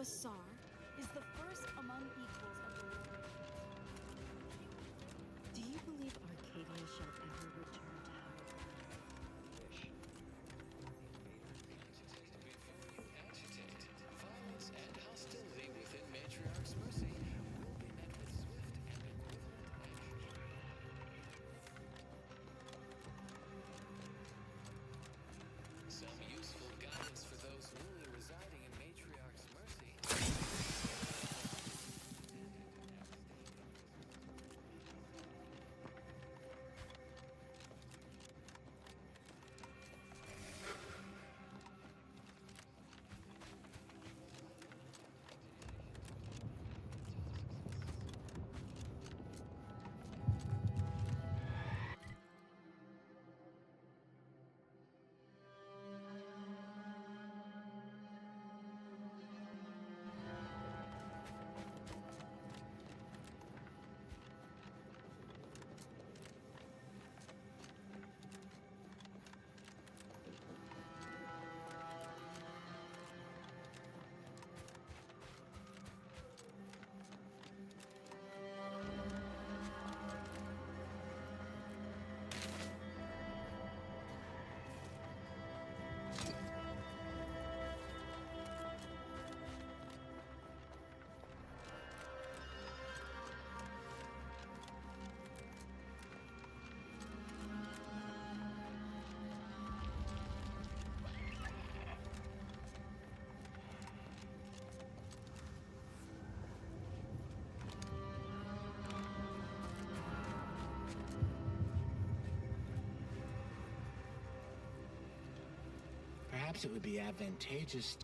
Basar is the first among equals of the world. Do you believe Arcadia shall ever return to Howard? Agitate. Violence and hostility within Matriarch's mercy will be met with swift and equivalent action. Some useful guidance for those newly residing in Matriarch's mercy. Perhaps it would be advantageous.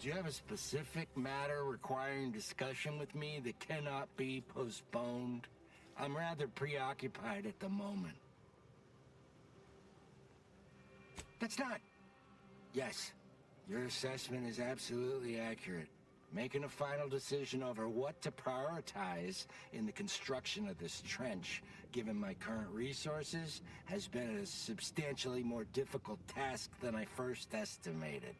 Do you have a specific matter requiring discussion with me that cannot be postponed? I'm rather preoccupied at the moment. That's not... Yes, your assessment is absolutely accurate. Making a final decision over what to prioritize in the construction of this trench, given my current resources, has been a substantially more difficult task than I first estimated.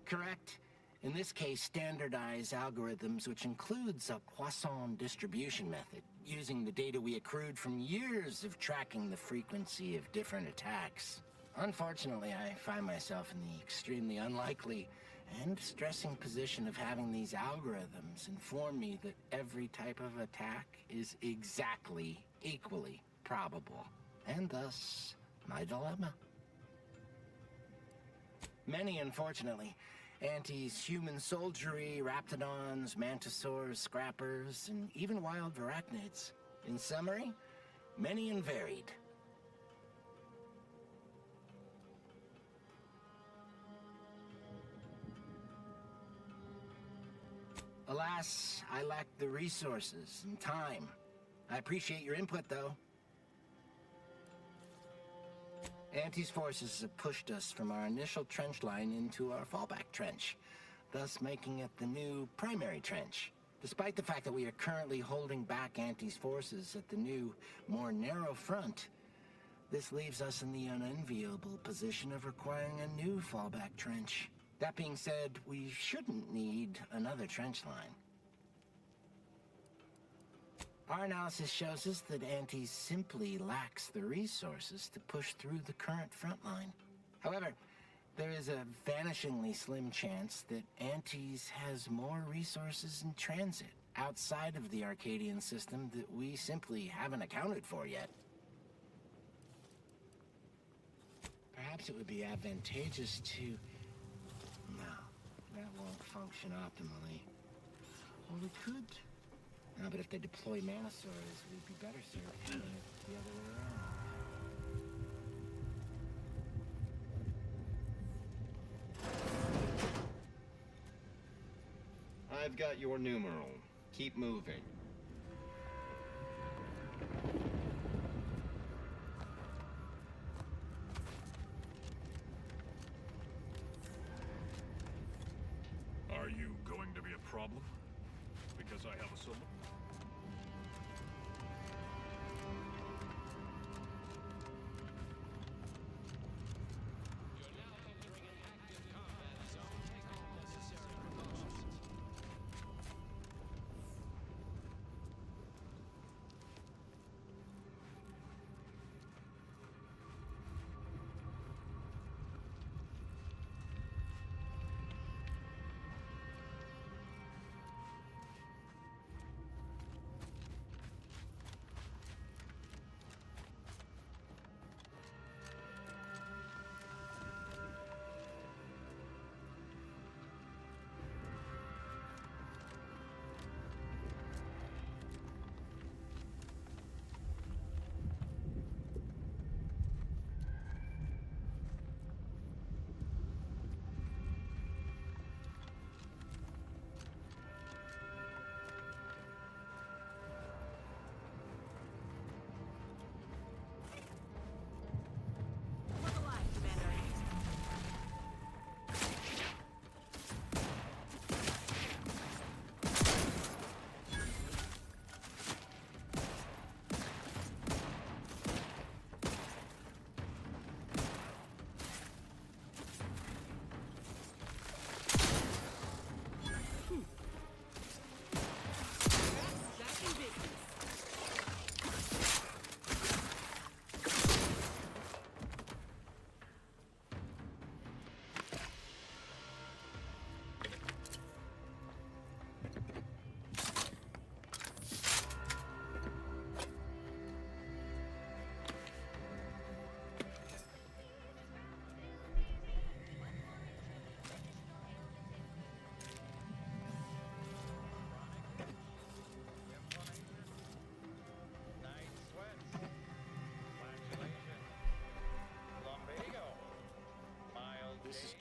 Correct. In this case, standardized algorithms, which includes a Poisson distribution method, using the data we accrued from years of tracking the frequency of different attacks. Unfortunately, I find myself in the extremely unlikely and distressing position of having these algorithms inform me that every type of attack is exactly equally probable, and thus my dilemma. Many, unfortunately, Anti's human soldiery, raptidons, mantisaurs, scrappers, and even wild arachnids. In summary, many and varied. Alas, I lack the resources and time. I appreciate your input, though. Anti's forces have pushed us from our initial trench line into our fallback trench, thus making it the new primary trench. Despite the fact that we are currently holding back Anti's forces at the new, more narrow front, this leaves us in the unenviable position of requiring a new fallback trench. That being said, we shouldn't need another trench line. Our analysis shows us that Anti simply lacks the resources to push through the current front line. However, there is a vanishingly slim chance that Anti's has more resources in transit outside of the Arcadian system that we simply haven't accounted for yet. Perhaps it would be advantageous to... No, that won't function optimally. Or we could... No, but if they deploy Manosaurs, we'd be better served doing it the other way around. I've got your numeral. Keep moving. Are you going to be a problem? Because I have a symbol? You're now entering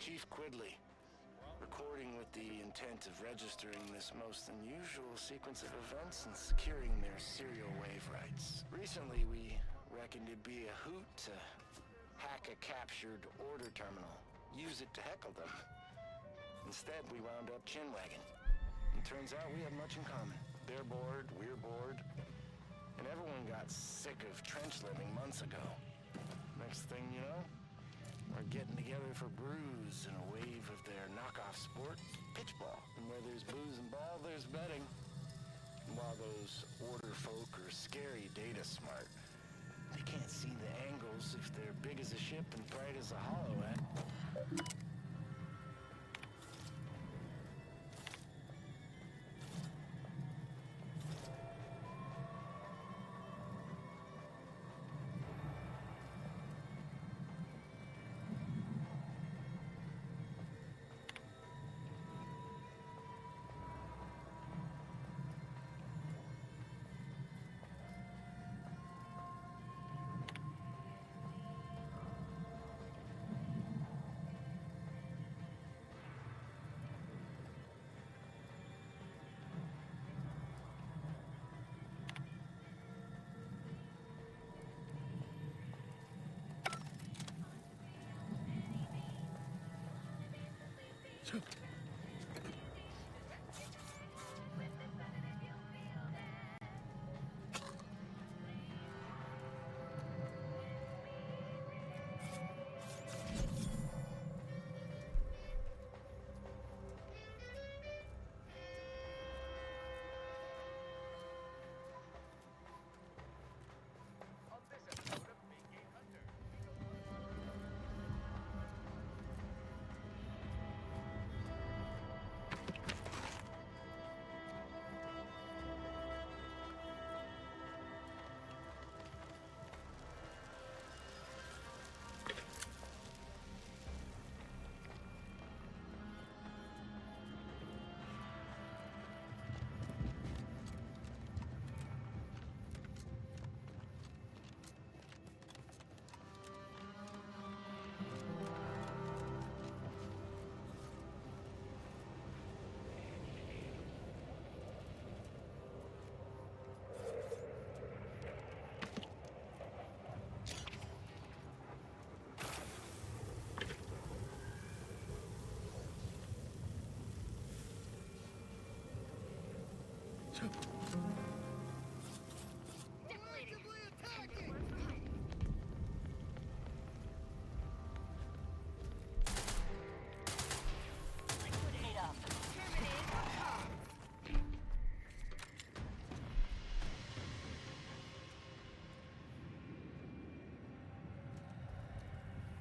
Chief Quidley, recording with the intent of registering this most unusual sequence of events and securing their serial wave rights. Recently, we reckoned it'd be a hoot to hack a captured order terminal, use it to heckle them. Instead, we wound up chinwagging. And turns out we have much in common. They're bored, we're bored, and everyone got sick of trench living months ago. Next thing you know, we're getting together for brews and a wave of their knockoff sport, pitchball. And where there's booze and ball, there's betting. And while those order folk are scary data smart, they can't see the angles if they're big as a ship and bright as a hollow at.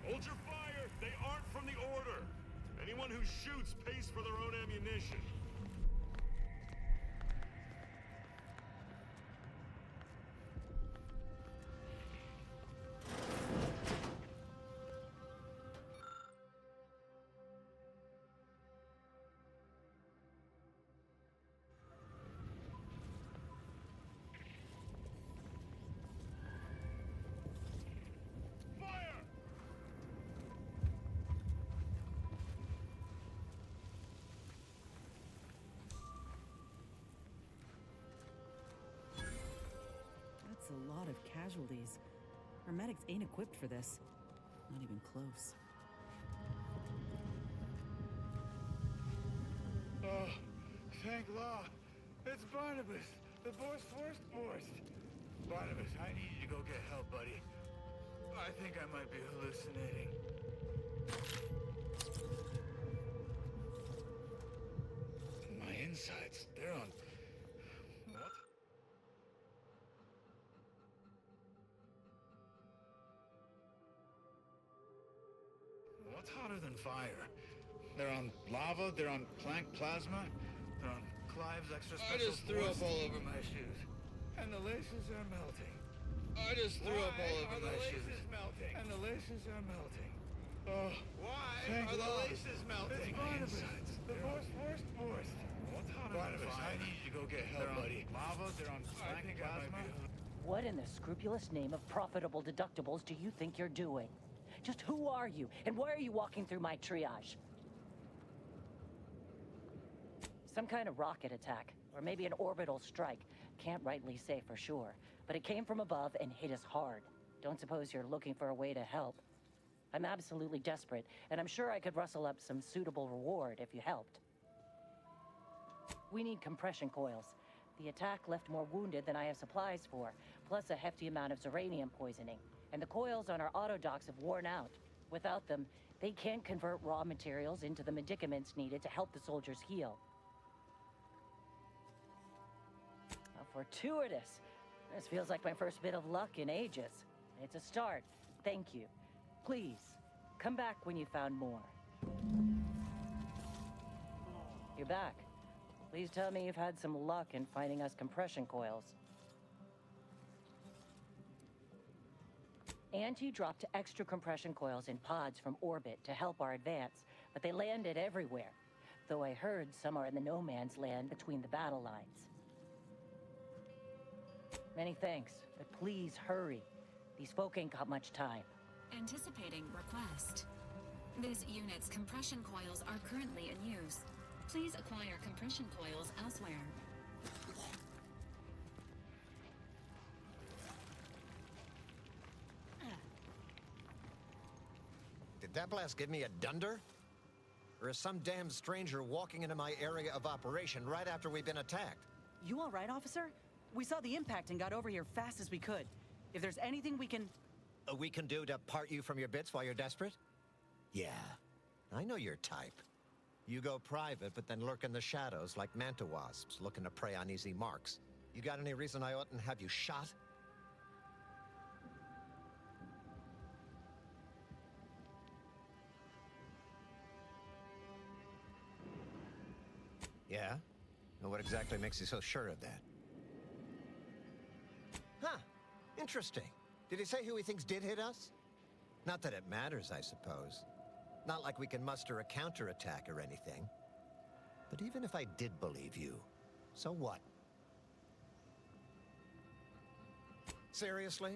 Hold your fire! They aren't from the Order! Anyone who shoots pays for their own ammunition. That's a lot of casualties. Our medics ain't equipped for this. Not even close. Oh, thank law. It's Barnabas, the Borst. Barnabas, I need you to go get help, buddy. I think I might be hallucinating. My insides, they're on... What? What's hotter than fire? They're on lava, they're on Planck plasma, they're on Clive's extra special I just threw up force. all over my shoes. And the laces are melting. I just threw up all over my shoes. Melting? And the laces are melting. Oh, Why thank are the God. laces melting? It's Barnabas, the Borst. What's hotter Barnabas, than fire? I need you to go get help, buddy. Lava, they're on Planck plasma. What in the scrupulous name of profitable deductibles do you think you're doing? Just who are you, and why are you walking through my triage? Some kind of rocket attack, or maybe an orbital strike. Can't rightly say for sure, but it came from above and hit us hard. Don't suppose you're looking for a way to help. I'm absolutely desperate, and I'm sure I could rustle up some suitable reward if you helped. We need compression coils. The attack left more wounded than I have supplies for, plus a hefty amount of uranium poisoning. And the coils on our autodocs have worn out. Without them, they can't convert raw materials into the medicaments needed to help the soldiers heal. How fortuitous. This feels like my first bit of luck in ages. It's a start. Thank you. Please, come back when you found more. You're back. Please tell me you've had some luck in finding us compression coils. Auntie dropped extra compression coils in pods from orbit to help our advance, but they landed everywhere. Though I heard some are in the no man's land between the battle lines. Many thanks, but please hurry. These folk ain't got much time. Anticipating request. This unit's compression coils are currently in use. Please acquire compression coils elsewhere. Did that blast give me a dunder? Or is some damn stranger walking into my area of operation right after we've been attacked? You all right, officer? We saw the impact and got over here fast as we could. If there's anything we can do to part you from your bits while you're desperate? Yeah, I know your type. You go private, but then lurk in the shadows like manta wasps looking to prey on easy marks. You got any reason I oughtn't have you shot? Yeah? And what exactly makes you so sure of that? Huh. Interesting. Did he say who he thinks did hit us? Not that it matters, I suppose. Not like we can muster a counterattack or anything. But even if I did believe you, so what? Seriously?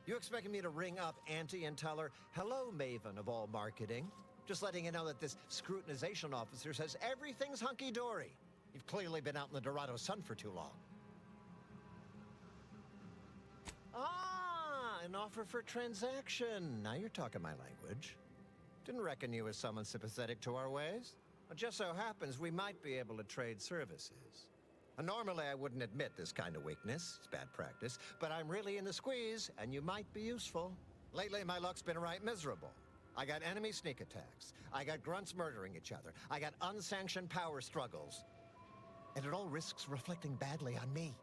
You expecting me to ring up Auntie and tell her, hello, Maven of all marketing? Just letting you know that this scrutinization officer says everything's hunky-dory. You've clearly been out in the Dorado sun for too long. Ah, an offer for transaction. Now you're talking my language. Didn't reckon you as someone sympathetic to our ways. It just so happens we might be able to trade services. Normally I wouldn't admit this kind of weakness. It's bad practice. But I'm really in the squeeze, and you might be useful. Lately my luck's been right miserable. I got enemy sneak attacks. I got grunts murdering each other. I got unsanctioned power struggles. And it all risks reflecting badly on me.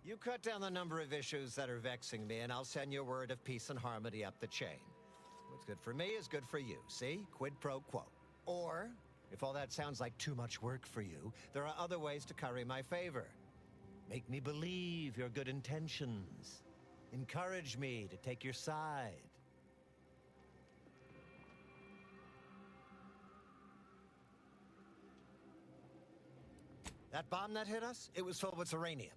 You cut down the number of issues that are vexing me, and I'll send you a word of peace and harmony up the chain. What's good for me is good for you, see? Quid pro quo. Or, if all that sounds like too much work for you, there are other ways to curry my favor. Make me believe your good intentions. Encourage me to take your side. That bomb that hit us, it was filled with uranium.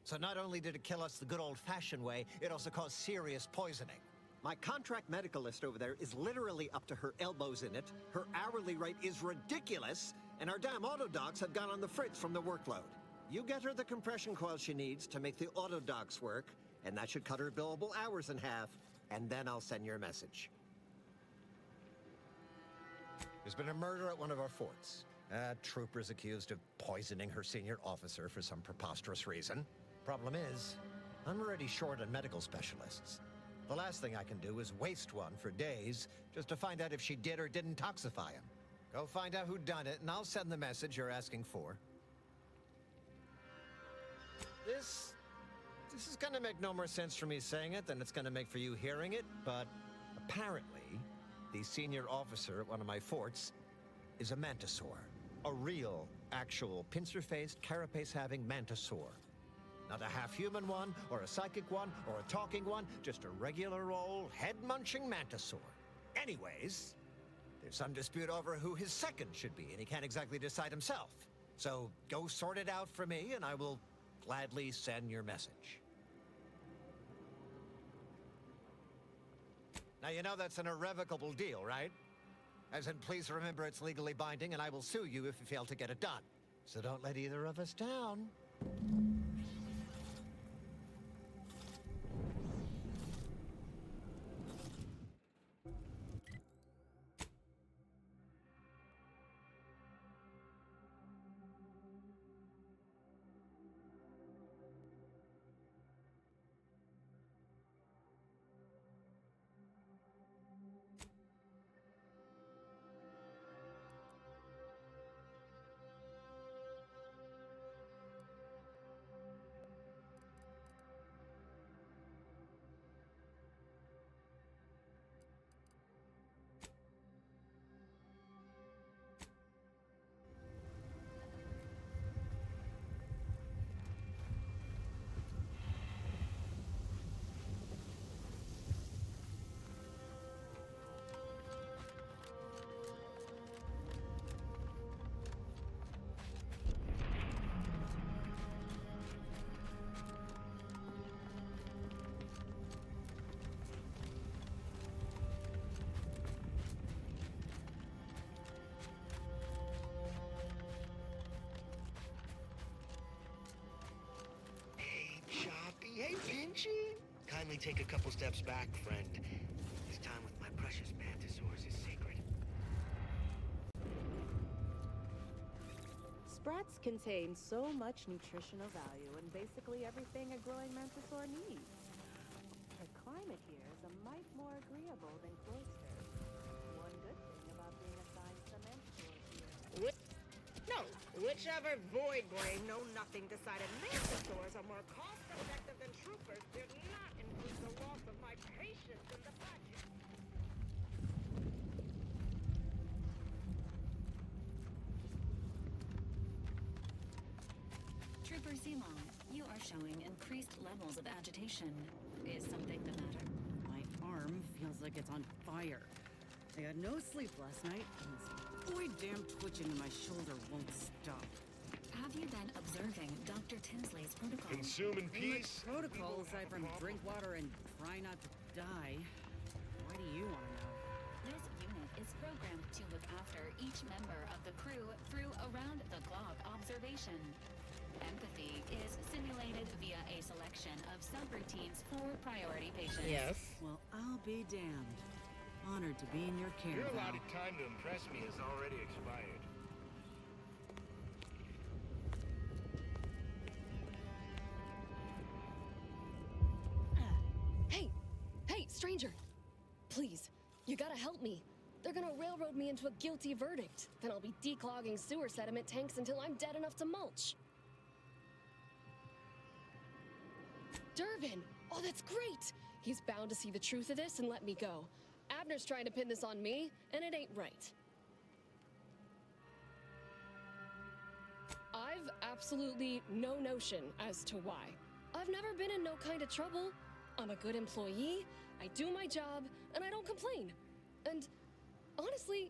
So not only did it kill us the good old-fashioned way, it also caused serious poisoning. My contract medicalist over there is literally up to her elbows in it, her hourly rate is ridiculous, and our damn autodocs have gone on the fritz from the workload. You get her the compression coil she needs to make the autodocs work, and that should cut her billable hours in half, and then I'll send your message. There's been a murder at one of our forts. Trooper's accused of poisoning her senior officer for some preposterous reason. Problem is, I'm already short on medical specialists. The last thing I can do is waste one for days just to find out if she did or didn't toxify him. Go find out who done it, and I'll send the message you're asking for. This is gonna make no more sense for me saying it than it's gonna make for you hearing it, but apparently, the senior officer at one of my forts is a mantisaur. A real, actual, pincer-faced, carapace-having mantisaur. Not a half-human one, or a psychic one, or a talking one, just a regular old head-munching mantisaur. Anyways, there's some dispute over who his second should be, and he can't exactly decide himself. So go sort it out for me, and I will gladly send your message. Now, you know that's an irrevocable deal, right? As in, please remember it's legally binding, and I will sue you if you fail to get it done. So don't let either of us down. Hey, Pinchy! Kindly take a couple steps back, friend. This time with my precious mantisaurs is sacred. Sprats contain so much nutritional value and basically everything a growing mantisaur needs. The climate here is a mite more agreeable than cloisters. One good thing about being assigned to the mantisaurs here. Whichever void brain know-nothing decided mantisaurs are more cost-effective than troopers did not include the loss of my patience in the budget. Trooper Zilong, you are showing increased levels of agitation. Is something the matter? My arm feels like it's on fire. I had no sleep last night, and this damn twitching in my shoulder won't stop. Have you been observing Dr. Tinsley's protocol? Consume in peace? Protocol, aside from drink water and try not to die. Why do you want to know? This unit is programmed to look after each member of the crew through around-the-clock observation. Empathy is simulated via a selection of subroutines for priority patients. Yes. Well, I'll be damned. Honored to be in your care. Your Val. allotted time to impress me has already expired. Hey, stranger! Please, you gotta help me. They're gonna railroad me into a guilty verdict. Then I'll be declogging sewer sediment tanks until I'm dead enough to mulch. Durvin! Oh, that's great! He's bound to see the truth of this and let me go. Abner's trying to pin this on me, and it ain't right. I've absolutely no notion as to why. I've never been in no kind of trouble. I'm a good employee, I do my job, and I don't complain. And honestly,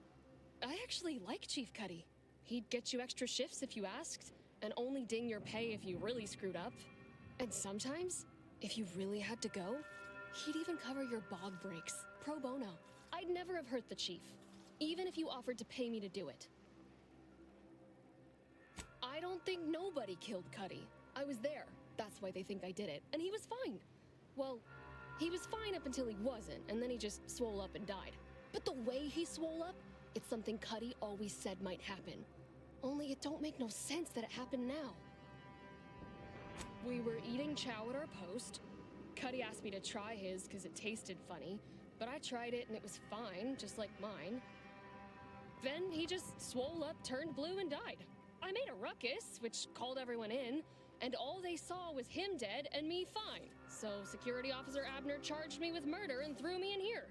I actually like Chief Cuddy. He'd get you extra shifts if you asked, and only ding your pay if you really screwed up. And sometimes, if you really had to go, he'd even cover your bog breaks, pro bono. I'd never have hurt the chief, even if you offered to pay me to do it. I don't think nobody killed Cuddy. I was there. That's why they think I did it. And he was fine. Well, he was fine up until he wasn't, and then he just swole up and died. But the way he swole up, it's something Cuddy always said might happen. Only it don't make no sense that it happened now. We were eating chow at our post. Cuddy asked me to try his because it tasted funny, but I tried it and it was fine, just like mine. Then he just swole up, turned blue, and died. I made a ruckus, which called everyone in, and all they saw was him dead and me fine. So Security Officer Abner charged me with murder and threw me in here.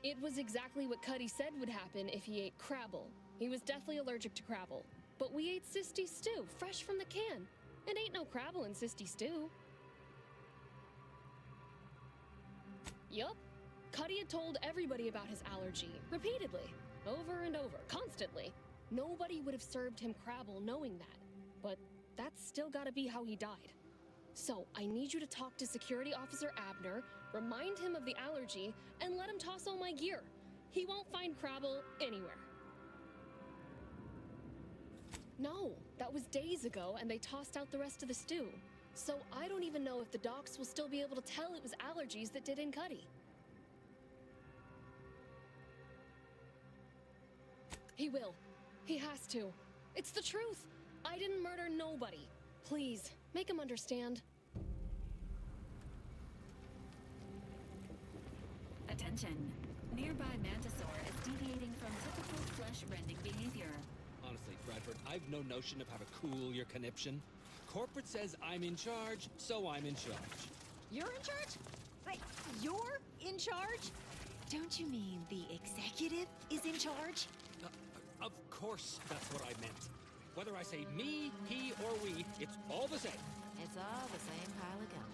It was exactly what Cuddy said would happen if he ate Crabble. He was deathly allergic to Crabble. But we ate Sisty stew, fresh from the can. And ain't no Crabble in Sisty stew. Yup. Cuddy had told everybody about his allergy, repeatedly. Over and over, constantly. Nobody would have served him Crabble knowing that. But that's still gotta be how he died. So I need you to talk to Security Officer Abner, remind him of the allergy, and let him toss all my gear. He won't find Crabble anywhere. No, that was days ago, and they tossed out the rest of the stew. So I don't even know if the docs will still be able to tell it was allergies that did in Cuddy. He will. He has to. It's the truth. I didn't murder nobody. Please, make him understand. Attention. Nearby Mantisaur is deviating from typical flesh-rending behavior. Honestly, Bradford, I've no notion of how to cool your conniption. Corporate says I'm in charge, so I'm in charge. You're in charge? Wait, you're in charge? Don't you mean the executive is in charge? Of course that's what I meant. Whether I say me, he, or we, it's all the same. It's all the same pile of gum.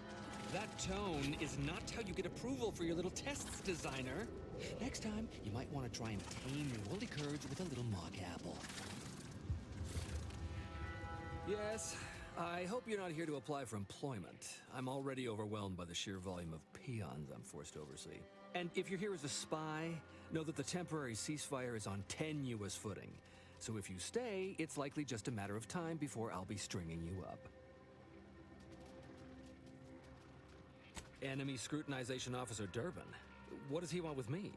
That tone is not how you get approval for your little tests, designer. Next time, you might want to try and tame your woolly curds with a little mock apple. Yes, I hope you're not here to apply for employment. I'm already overwhelmed by the sheer volume of peons I'm forced to oversee. And if you're here as a spy, know that the temporary ceasefire is on tenuous footing. So if you stay, it's likely just a matter of time before I'll be stringing you up. Enemy Scrutinization Officer Durbin. What does he want with me?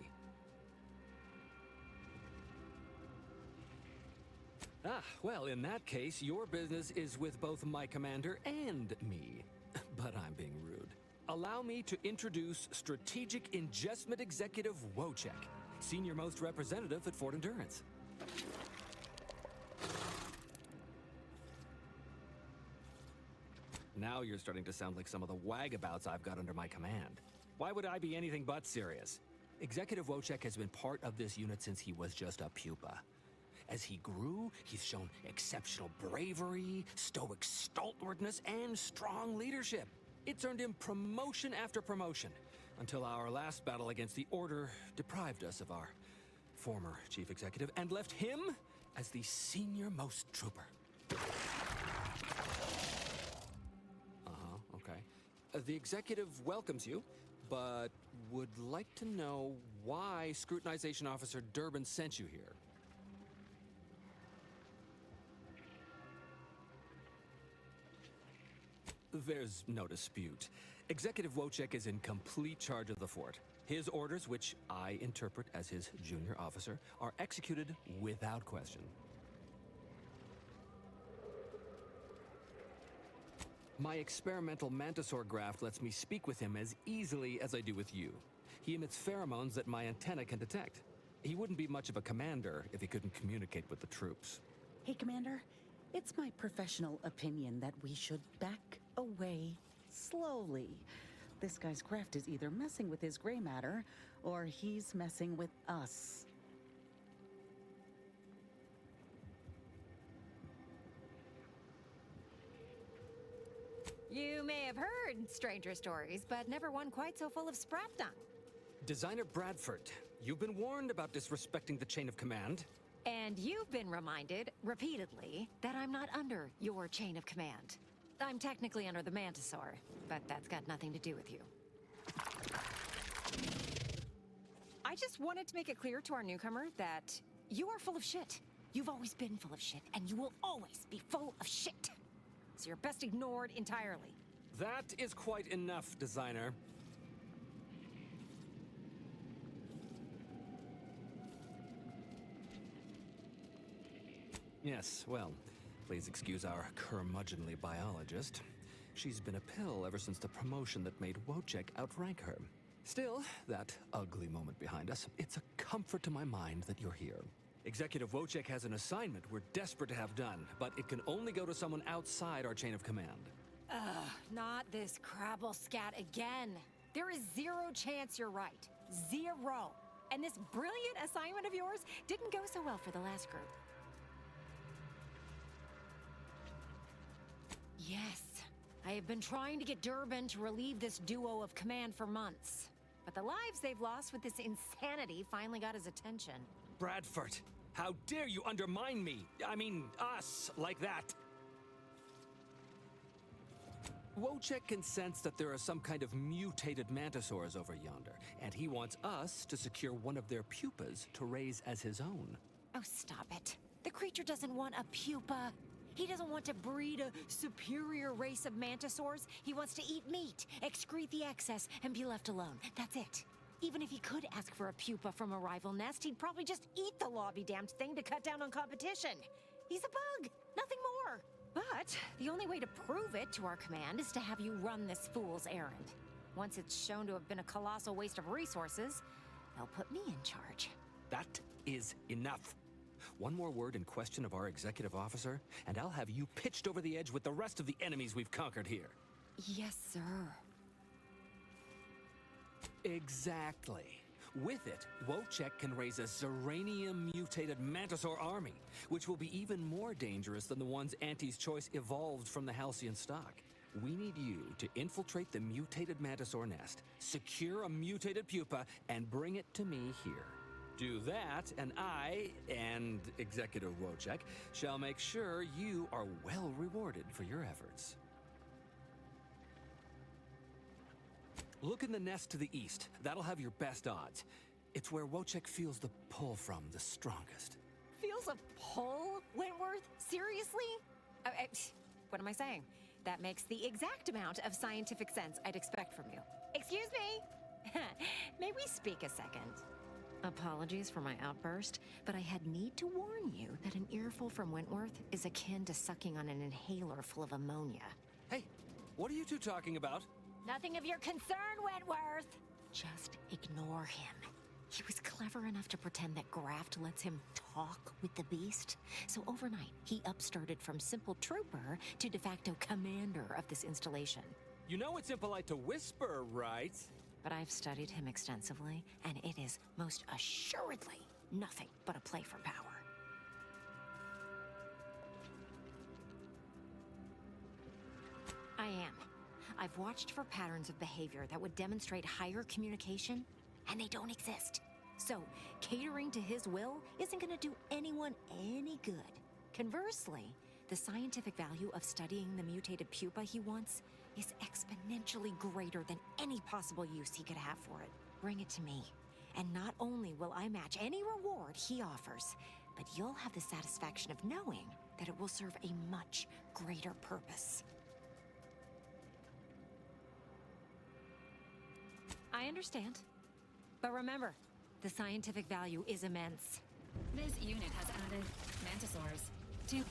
Ah, well, in that case, your business is with both my commander and me. But I'm being rude. Allow me to introduce Strategic Ingestment Executive Wojciech, Senior Most Representative at Fort Endurance. Now you're starting to sound like some of the wagabouts I've got under my command. Why would I be anything but serious? Executive Wojciech has been part of this unit since he was just a pupa. As he grew, he's shown exceptional bravery, stoic stalwartness, and strong leadership. It's earned him promotion after promotion, until our last battle against the Order deprived us of our former chief executive and left him as the senior-most trooper. Okay. The executive welcomes you, but would like to know why Scrutinization Officer Durbin sent you here. There's no dispute. Executive Wojciech is in complete charge of the fort. His orders, which I interpret as his junior officer, are executed without question. My experimental Mantisaur graft lets me speak with him as easily as I do with you. He emits pheromones that my antenna can detect. He wouldn't be much of a commander if he couldn't communicate with the troops. Hey, Commander. It's my professional opinion that we should back away slowly. This guy's craft is either messing with his gray matter, or he's messing with us. You may have heard stranger stories, but never one quite so full of sprat dung. Designer Bradford, you've been warned about disrespecting the chain of command. And you've been reminded, repeatedly, that I'm not under your chain of command. I'm technically under the Mantisaur, but that's got nothing to do with you. I just wanted to make it clear to our newcomer that you are full of shit. You've always been full of shit, and you will always be full of shit. So you're best ignored entirely. That is quite enough, designer. Yes, well, please excuse our curmudgeonly biologist. She's been a pill ever since the promotion that made Wojciech outrank her. Still, that ugly moment behind us, it's a comfort to my mind that you're here. Executive Wojciech has an assignment we're desperate to have done, but it can only go to someone outside our chain of command. Ugh, not this Crabble scat again. There is zero chance you're right. Zero. And this brilliant assignment of yours didn't go so well for the last group. Yes, I have been trying to get Durbin to relieve this duo of command for months. But the lives they've lost with this insanity finally got his attention. Bradford, how dare you undermine me? I mean, us, like that. Wojciech can sense that there are some kind of mutated mantisaurs over yonder, and he wants us to secure one of their pupas to raise as his own. Oh, stop it. The creature doesn't want a pupa. He doesn't want to breed a superior race of mantisaurs. He wants to eat meat, excrete the excess, and be left alone. That's it. Even if he could ask for a pupa from a rival nest, he'd probably just eat the lobby-damned thing to cut down on competition. He's a bug, nothing more. But the only way to prove it to our command is to have you run this fool's errand. Once it's shown to have been a colossal waste of resources, they'll put me in charge. That is enough. One more word in question of our executive officer, and I'll have you pitched over the edge with the rest of the enemies we've conquered here. Yes, sir. Exactly. With it, Wojciech can raise a Zeranium-mutated Mantisaur army, which will be even more dangerous than the ones Auntie's Choice evolved from the Halcyon stock. We need you to infiltrate the mutated Mantisaur nest, secure a mutated pupa, and bring it to me here. Do that, and I, and Executive Wojciech, shall make sure you are well rewarded for your efforts. Look in the nest to the east. That'll have your best odds. It's where Wojciech feels the pull from the strongest. Feels a pull, Wentworth? Seriously? What am I saying? That makes the exact amount of scientific sense I'd expect from you. Excuse me? May we speak a second? Apologies for my outburst, but I had need to warn you that an earful from Wentworth is akin to sucking on an inhaler full of ammonia. Hey, what are you two talking about? Nothing of your concern, Wentworth! Just ignore him. He was clever enough to pretend that Graft lets him talk with the beast. So overnight, he upstarted from simple trooper to de facto commander of this installation. You know it's impolite to whisper, right? But I've studied him extensively, and it is most assuredly nothing but a play for power. I am. I've watched for patterns of behavior that would demonstrate higher communication, and they don't exist. So, catering to his will isn't gonna do anyone any good. Conversely, the scientific value of studying the mutated pupa he wants is exponentially greater than any possible use he could have for it. Bring it to me, and not only will I match any reward he offers, but you'll have the satisfaction of knowing that it will serve a much greater purpose. I understand. But remember, the scientific value is immense. This unit has added mantisaurs to...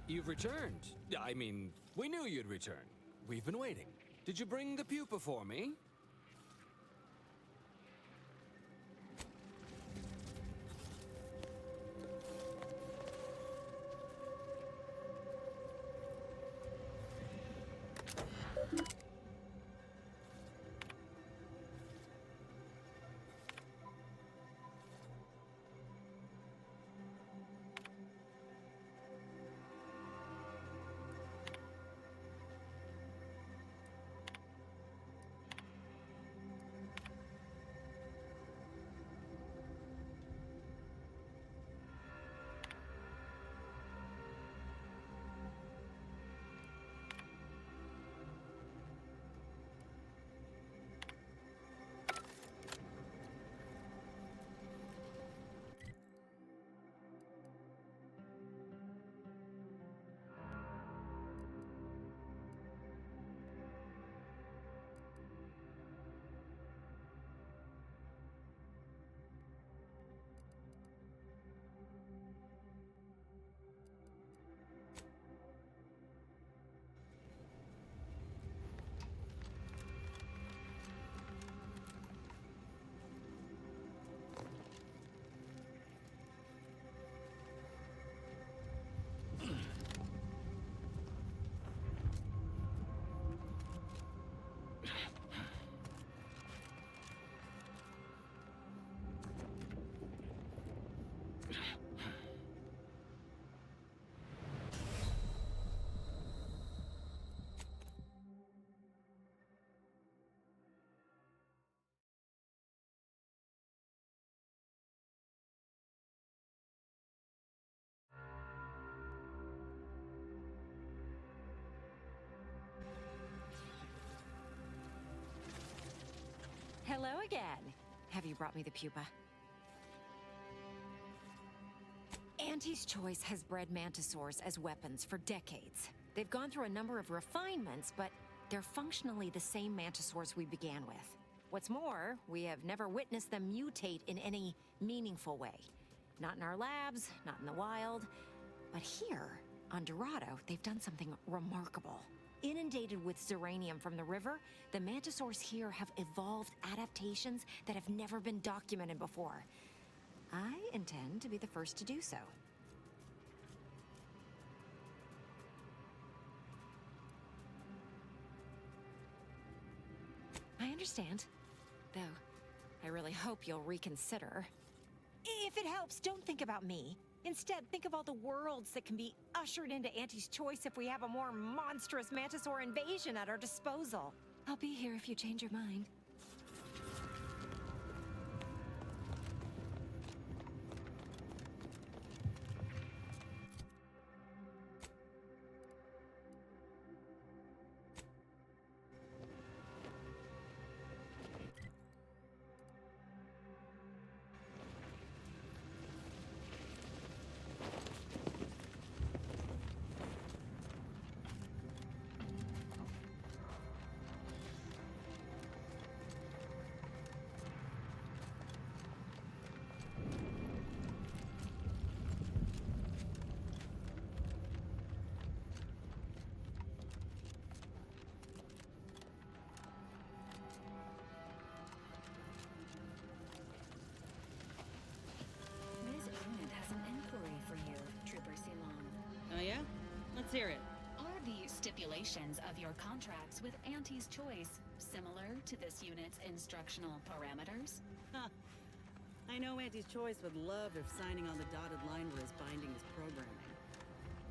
You've returned. I mean, we knew you'd return. We've been waiting. Did you bring the pupa for me? Hello again. Have you brought me the pupa? Auntie's Choice has bred mantisaurs as weapons for decades. They've gone through a number of refinements, but they're functionally the same mantisaurs we began with. What's more, we have never witnessed them mutate in any meaningful way. Not in our labs, not in the wild, but here, on Dorado, they've done something remarkable. Inundated with zeranium from the river, the mantisaurs here have evolved adaptations that have never been documented before. I intend to be the first to do so. I understand. Though, I really hope you'll reconsider. If it helps, don't think about me. Instead, think of all the worlds that can be ushered into Auntie's Choice if we have a more monstrous mantisaur invasion at our disposal. I'll be here if you change your mind. This unit has an inquiry for you, Trooper Ceylon. Oh yeah? Let's hear it. Are the stipulations of your contracts with Auntie's Choice similar to this unit's instructional parameters? Huh. I know Auntie's Choice would love if signing on the dotted line were as binding as programming.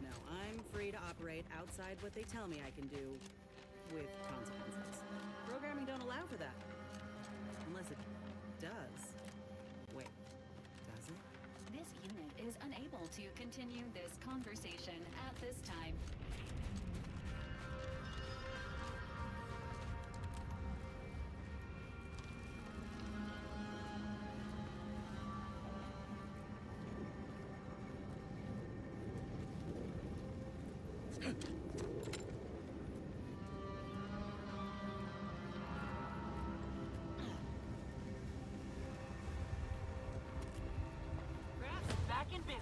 No, I'm free to operate outside what they tell me I can do, with consequences. Programming don't allow for that. Unless it does. Wait, does it? This unit is unable to continue this conversation at this time. Back in business.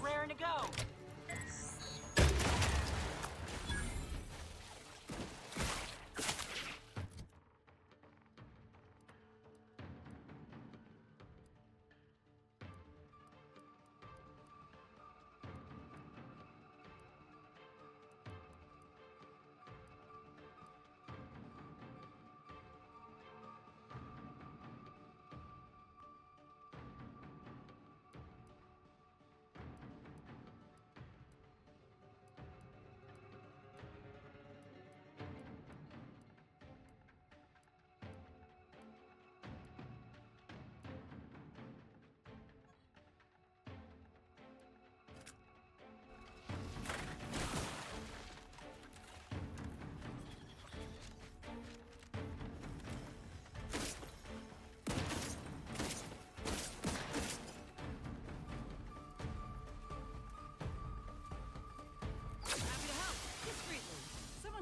Raring to go.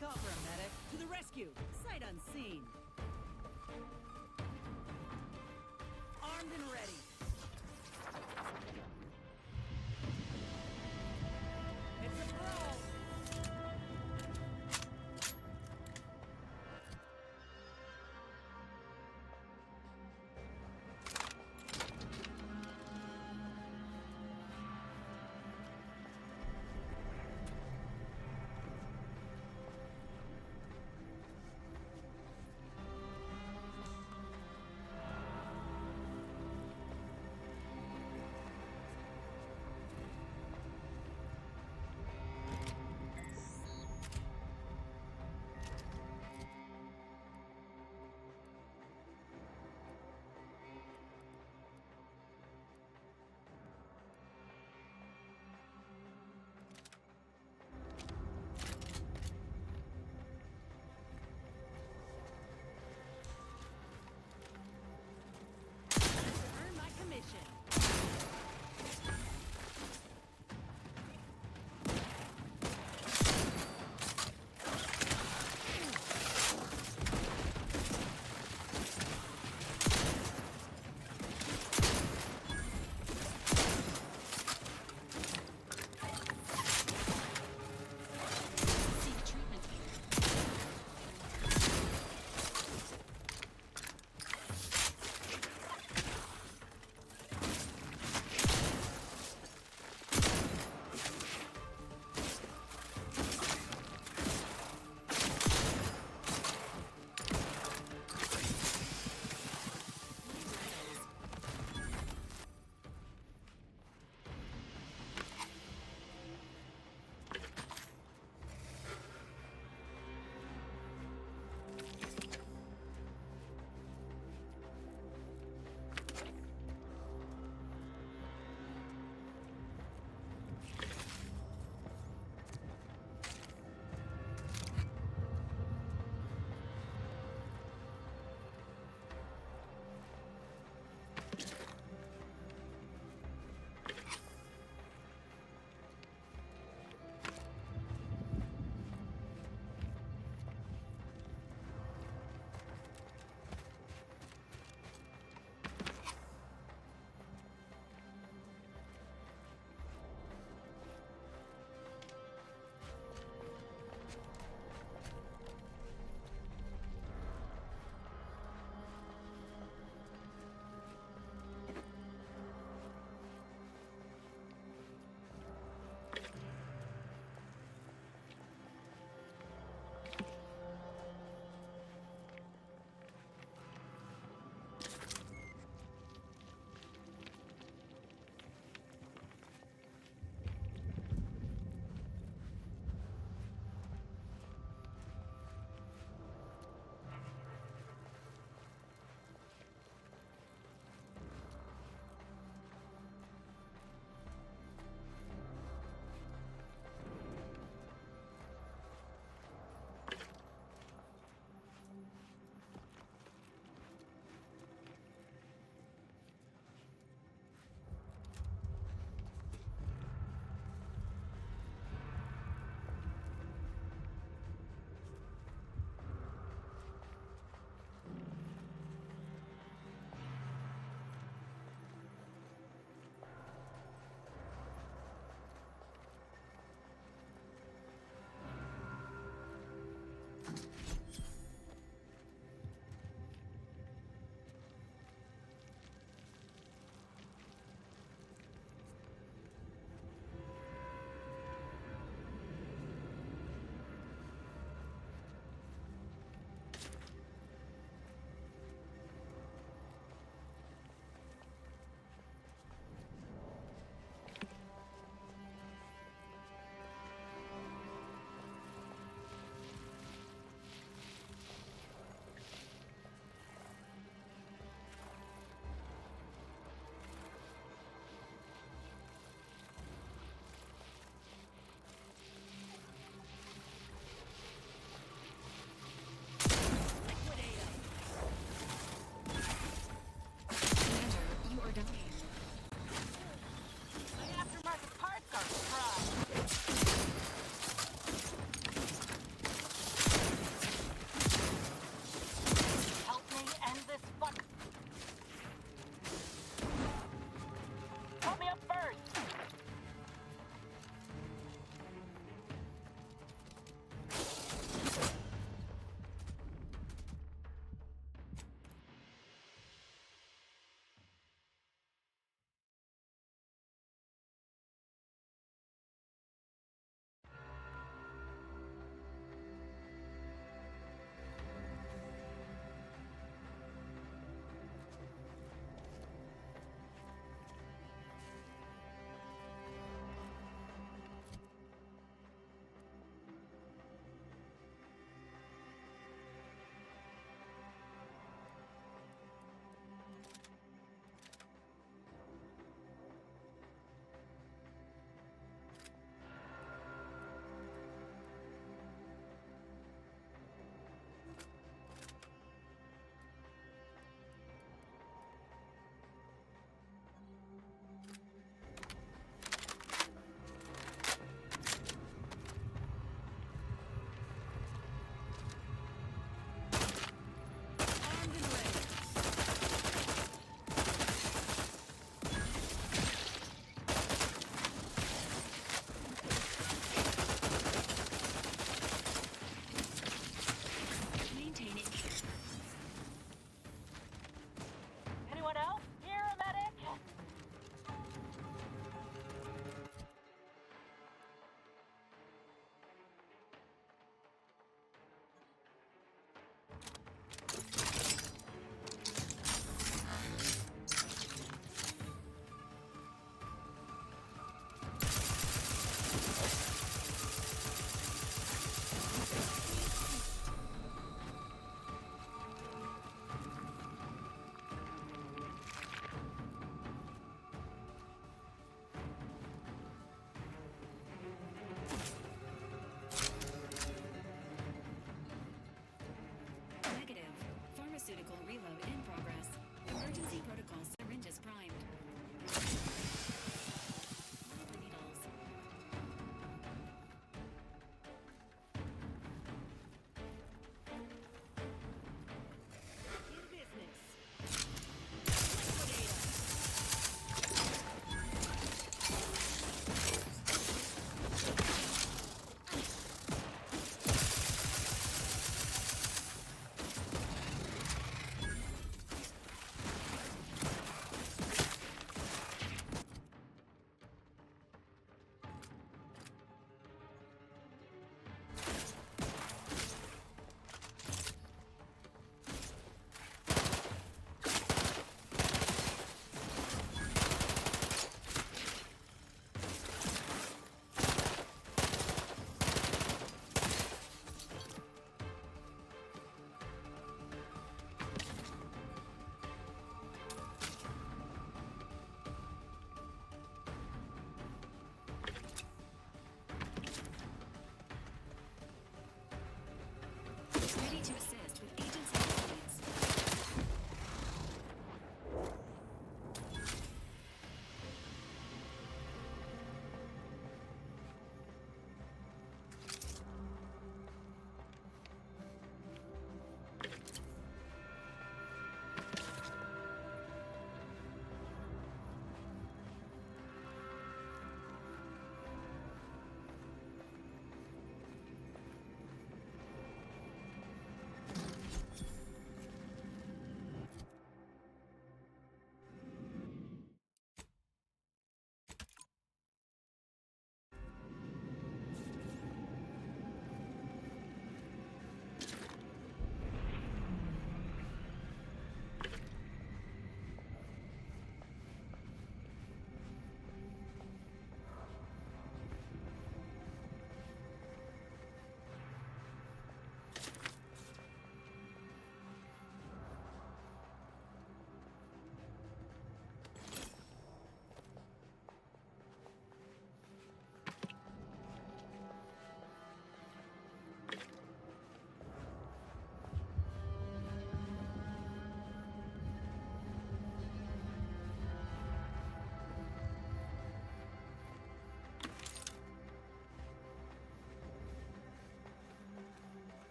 Call for a medic. To the rescue. Sight unseen. Armed and ready. It's a brawl.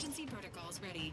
Emergency protocols ready.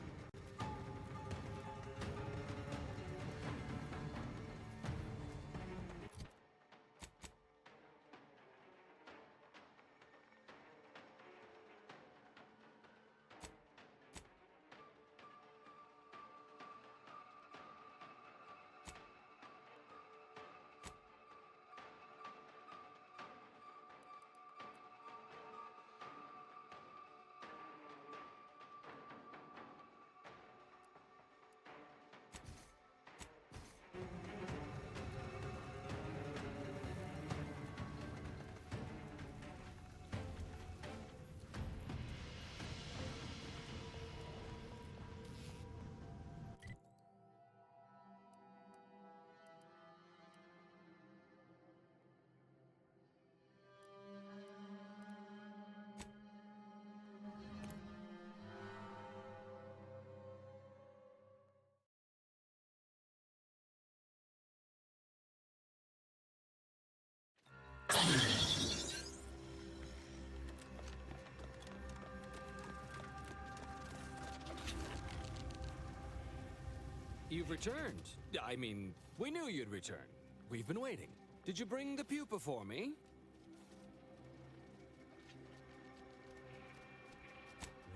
You've returned. I mean, we knew you'd return. We've been waiting. Did you bring the pupa for me?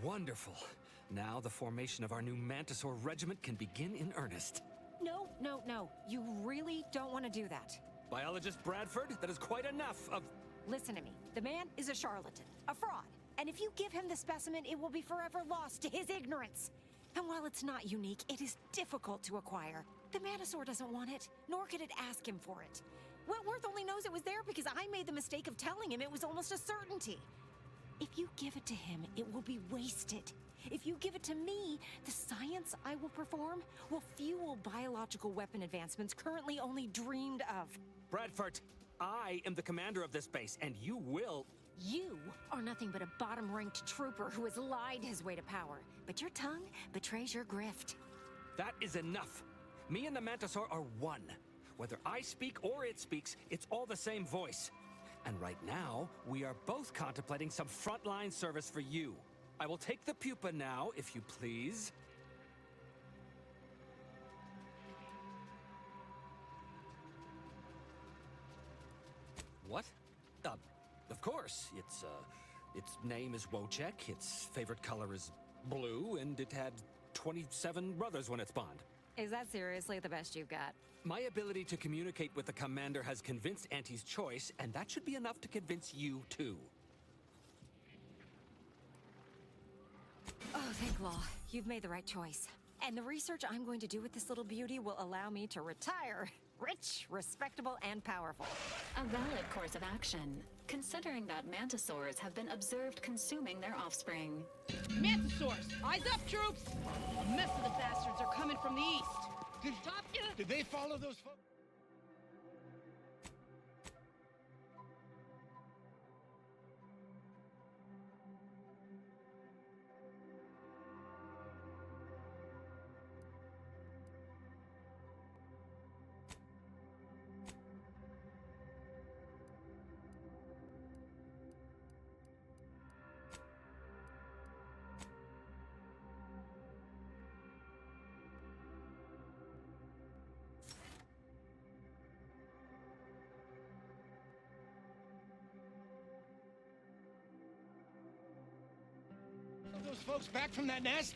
Wonderful. Now the formation of our new Mantisaur regiment can begin in earnest. No, no, no. You really don't want to do that. Biologist Bradford, that is quite enough of... Listen to me. The man is a charlatan, a fraud. And if you give him the specimen, it will be forever lost to his ignorance. And while it's not unique, it is difficult to acquire. The Mantisaur doesn't want it, nor could it ask him for it. Wentworth only knows it was there because I made the mistake of telling him it was almost a certainty. If you give it to him, it will be wasted. If you give it to me, the science I will perform will fuel biological weapon advancements currently only dreamed of. Bradford, I am the commander of this base, and you will... You are nothing but a bottom-ranked trooper who has lied his way to power. But your tongue betrays your grift. That is enough. Me and the Mantisaur are one. Whether I speak or it speaks, it's all the same voice. And right now, we are both contemplating some frontline service for you. I will take the pupa now, if you please. What? Of course. Its name is Wojciech, its favorite color is blue, and it had 27 brothers when it's spawned. Is that seriously the best you've got? My ability to communicate with the commander has convinced Auntie's choice, and that should be enough to convince you, too. Oh, thank law. You've made the right choice. And the research I'm going to do with this little beauty will allow me to retire rich, respectable, and powerful. A valid course of action, considering that mantisaurs have been observed consuming their offspring. Mantisaurs! Eyes up, troops! A mess of the bastards are coming from the east! Did they follow those folks? Those folks back from that nest?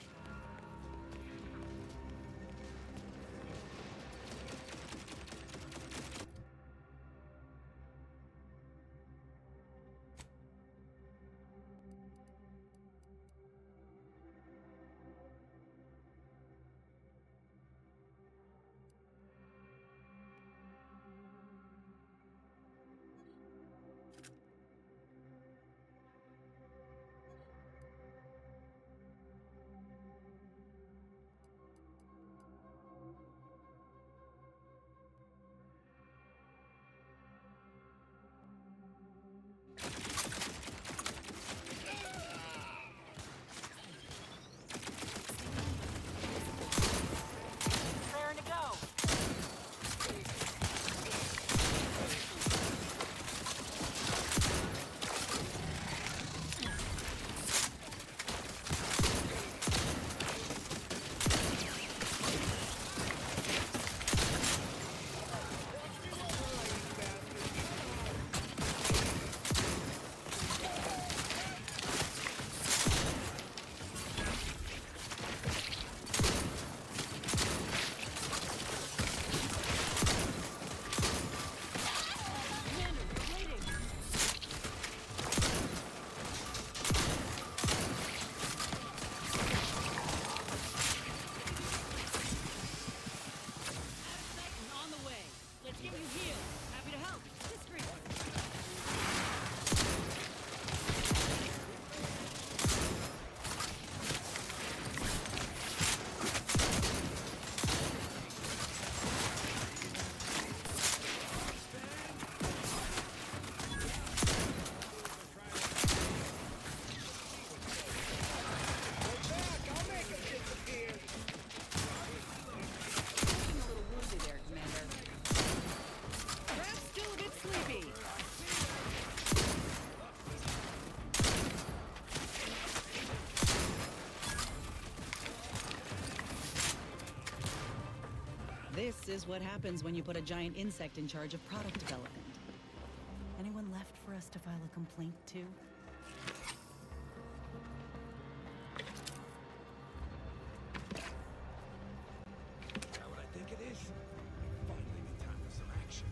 is what happens when you put a giant insect in charge of product development. Anyone left for us to file a complaint to? That what I think it is? Finally, the time for some action.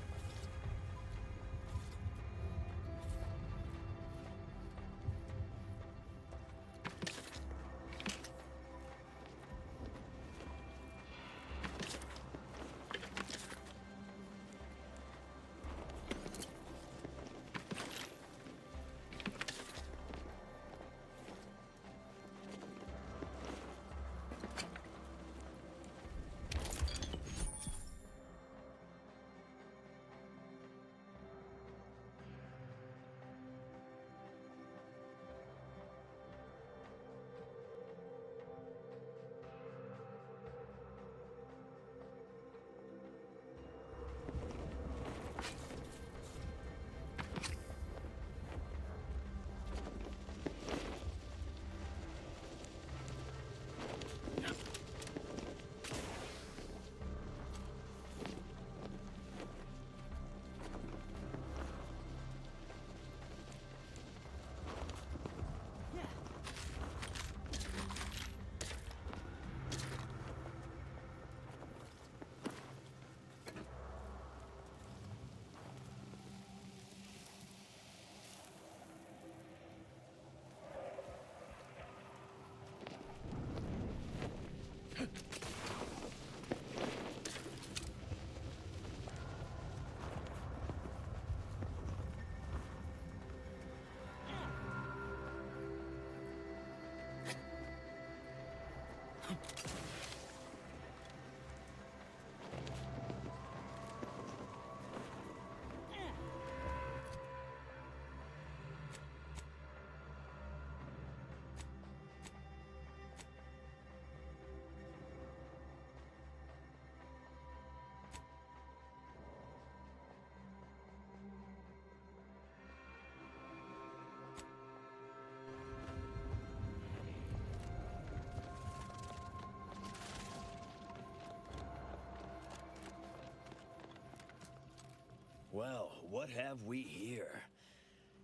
Well, what have we here?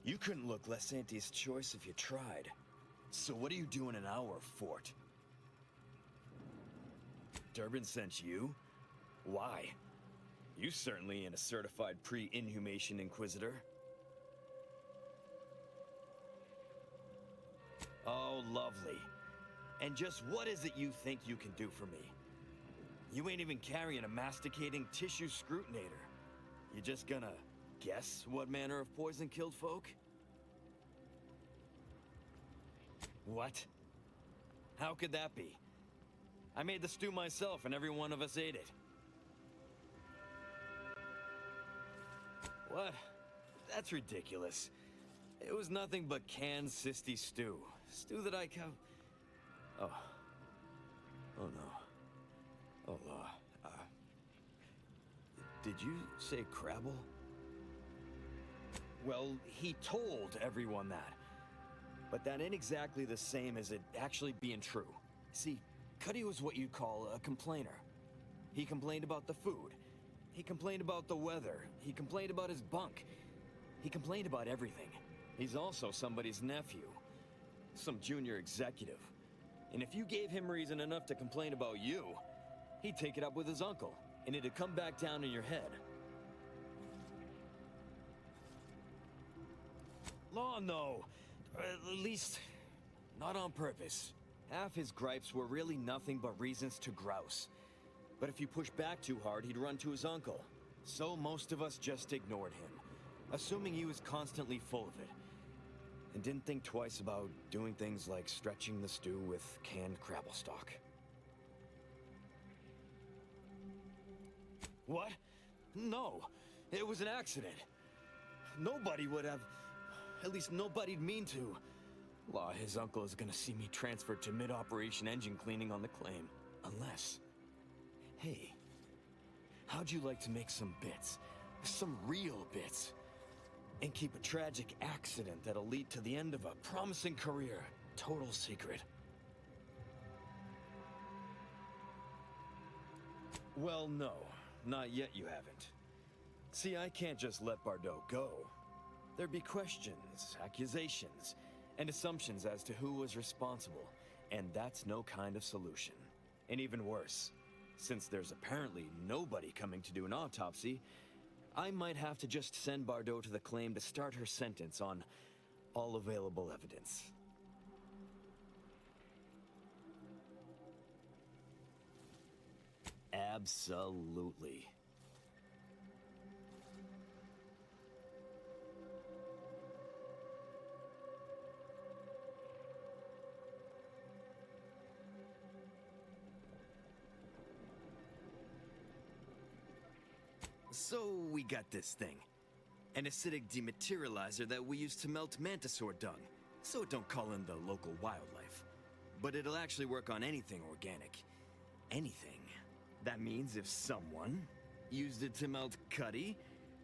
You couldn't look less Auntie's choice if you tried. So what are you doing in our fort? Durbin sent you? Why? You certainly ain't a certified pre-inhumation inquisitor. Oh, lovely. And just what is it you think you can do for me? You ain't even carrying a masticating tissue scrutinator. You just gonna guess what manner of poison killed folk? What? How could that be? I made the stew myself and every one of us ate it. What? That's ridiculous. It was nothing but canned cysty stew. Stew that I Oh. Oh no. Oh, did you say Crabble? Well, he told everyone that. But that ain't exactly the same as it actually being true. See, Cuddy was what you'd call a complainer. He complained about the food. He complained about the weather. He complained about his bunk. He complained about everything. He's also somebody's nephew. Some junior executive. And if you gave him reason enough to complain about you, he'd take it up with his uncle, and it'd come back down in your head. Law, no. At least, not on purpose. Half his gripes were really nothing but reasons to grouse. But if you push back too hard, he'd run to his uncle. So most of us just ignored him, assuming he was constantly full of it. And didn't think twice about doing things like stretching the stew with canned crabble stock. What? No, it was an accident. Nobody would have... At least nobody'd mean to. Law, his uncle is gonna see me transferred to mid-operation engine cleaning on the claim. Unless... Hey, how'd you like to make some bits? Some real bits? And keep a tragic accident that'll lead to the end of a promising career. Total secret. Well, no. not yet you haven't. See, I can't just let Bardot go. There'd be questions, accusations, and assumptions as to who was responsible, and that's no kind of solution. And even worse, since there's apparently nobody coming to do an autopsy, I might have to just send Bardot to the claim to start her sentence on all available evidence. Absolutely. So we got this thing. An acidic dematerializer that we use to melt mantisaur dung, so it don't call in the local wildlife. But it'll actually work on anything organic. Anything. That means if someone used it to melt Cuddy,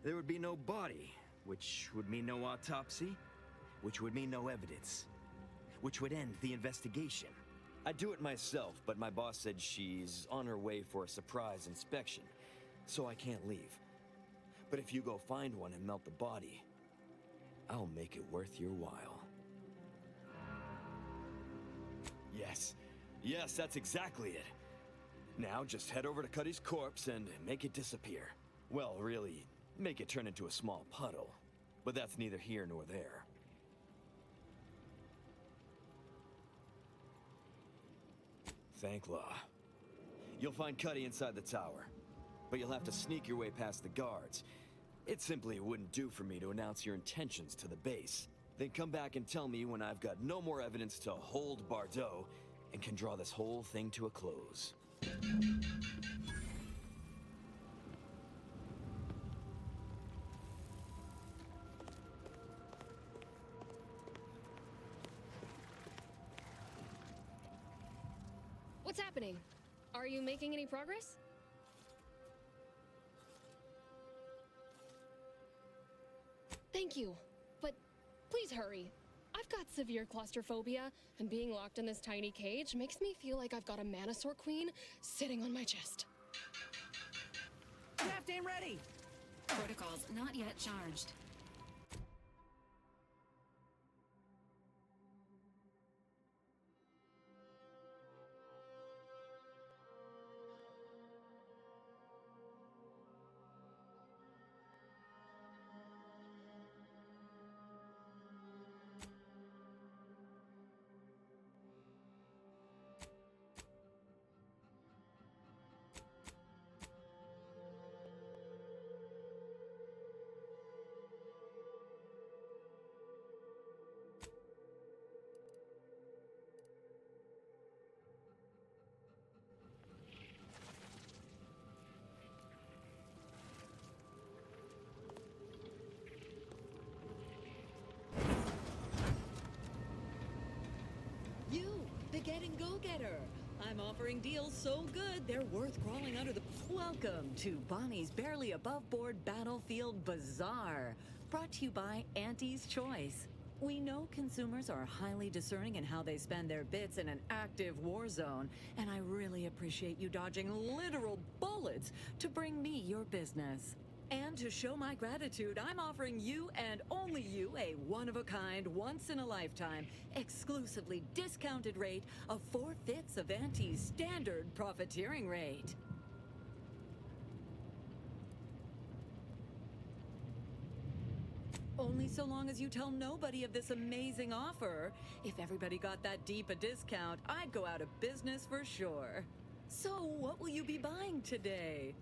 there would be no body, which would mean no autopsy, which would mean no evidence, which would end the investigation. I'd do it myself, but my boss said she's on her way for a surprise inspection, so I can't leave. But if you go find one and melt the body, I'll make it worth your while. Yes. Yes, that's exactly it. Now just head over to Cuddy's corpse and make it disappear. Well, really, make it turn into a small puddle. But that's neither here nor there. Thank law. You'll find Cuddy inside the tower, but you'll have to sneak your way past the guards. It simply wouldn't do for me to announce your intentions to the base. Then come back and tell me when I've got no more evidence to hold Bardot and can draw this whole thing to a close. What's happening? Are you making any progress? Thank you, but please hurry. I've got severe claustrophobia, and being locked in this tiny cage makes me feel like I've got a Manosaur Queen sitting on my chest. Draft aim ready! Protocols not yet charged. The Get and Go-Getter. I'm offering deals so good, they're worth crawling under the... Welcome to Bonnie's Barely Above Board Battlefield Bazaar, brought to you by Auntie's Choice. We know consumers are highly discerning in how they spend their bits in an active war zone, and I really appreciate you dodging literal bullets to bring me your business. And to show my gratitude, I'm offering you and only you a one-of-a-kind, once-in-a-lifetime, exclusively discounted rate of 4/5 of Auntie's standard profiteering rate. Only so long as you tell nobody of this amazing offer. If everybody got that deep a discount, I'd go out of business for sure. So, what will you be buying today?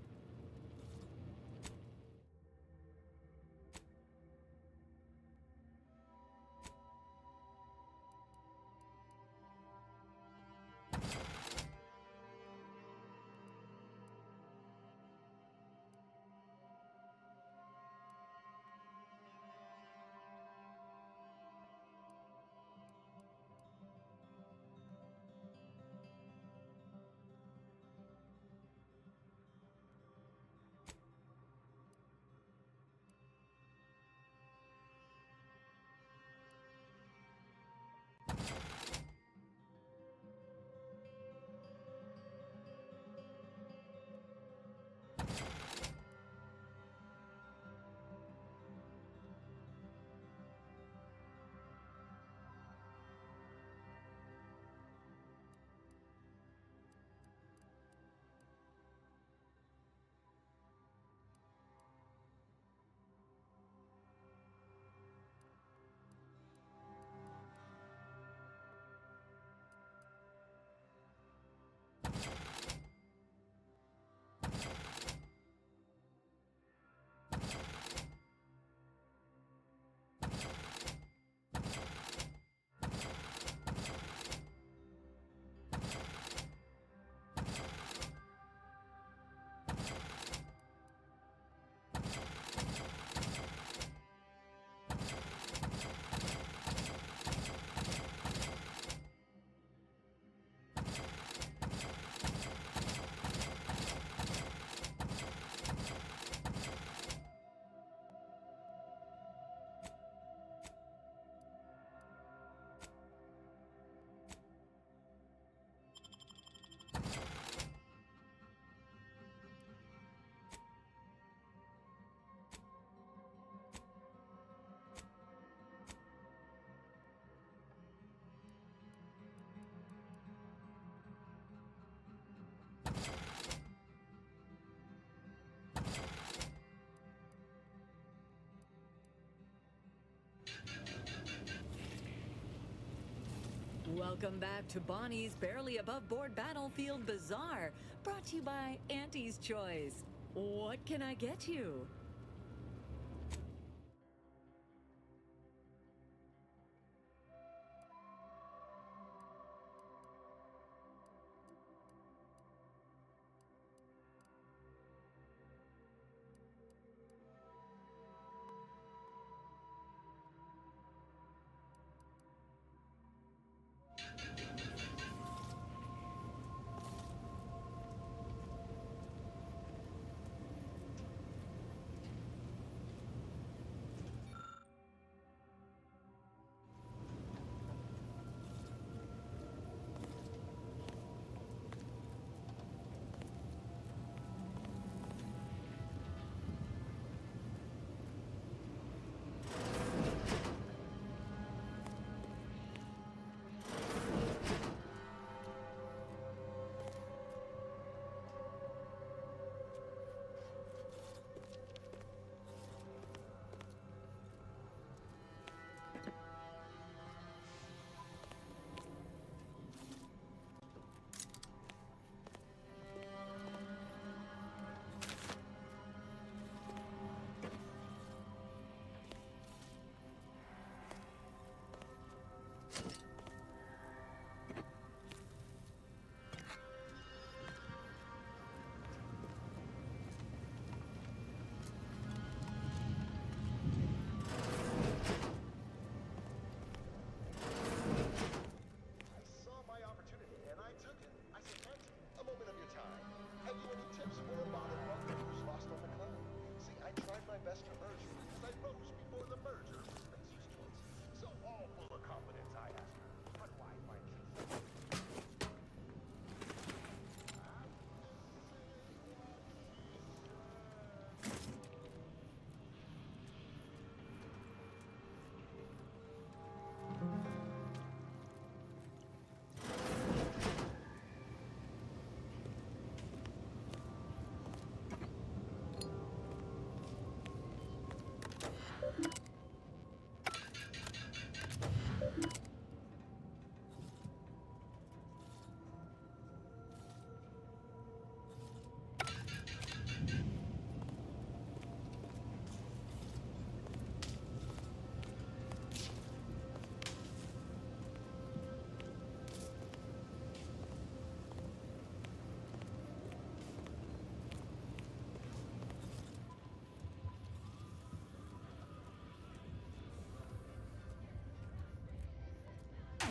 Welcome back to Bonnie's Barely Above Board Battlefield Bazaar, brought to you by Auntie's Choice. What can I get you?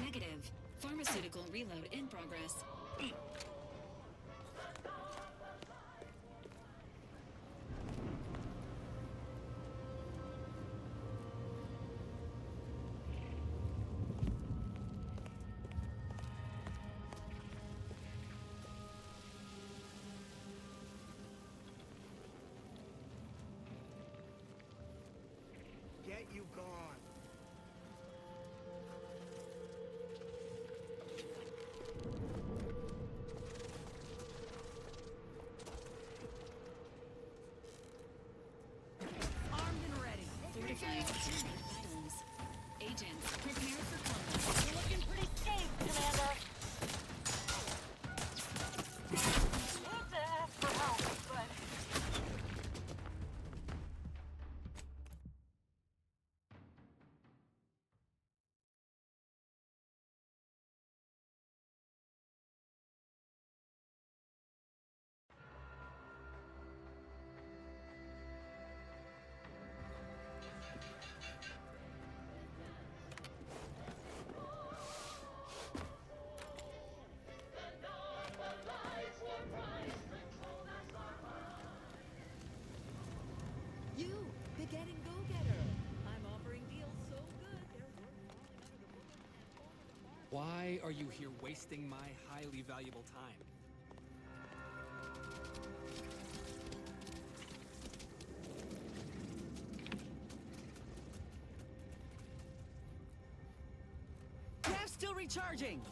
Negative. Pharmaceutical reload in progress. Get you gone. Fortifying two items. Agents, prepare for combat. You're looking pretty safe, Commander. Hate to ask for help, but... You, the getting go-getter. I'm offering deals so good, they're worth falling under the bullet and over the bar. Why are you here wasting my highly valuable time? Craft's still recharging!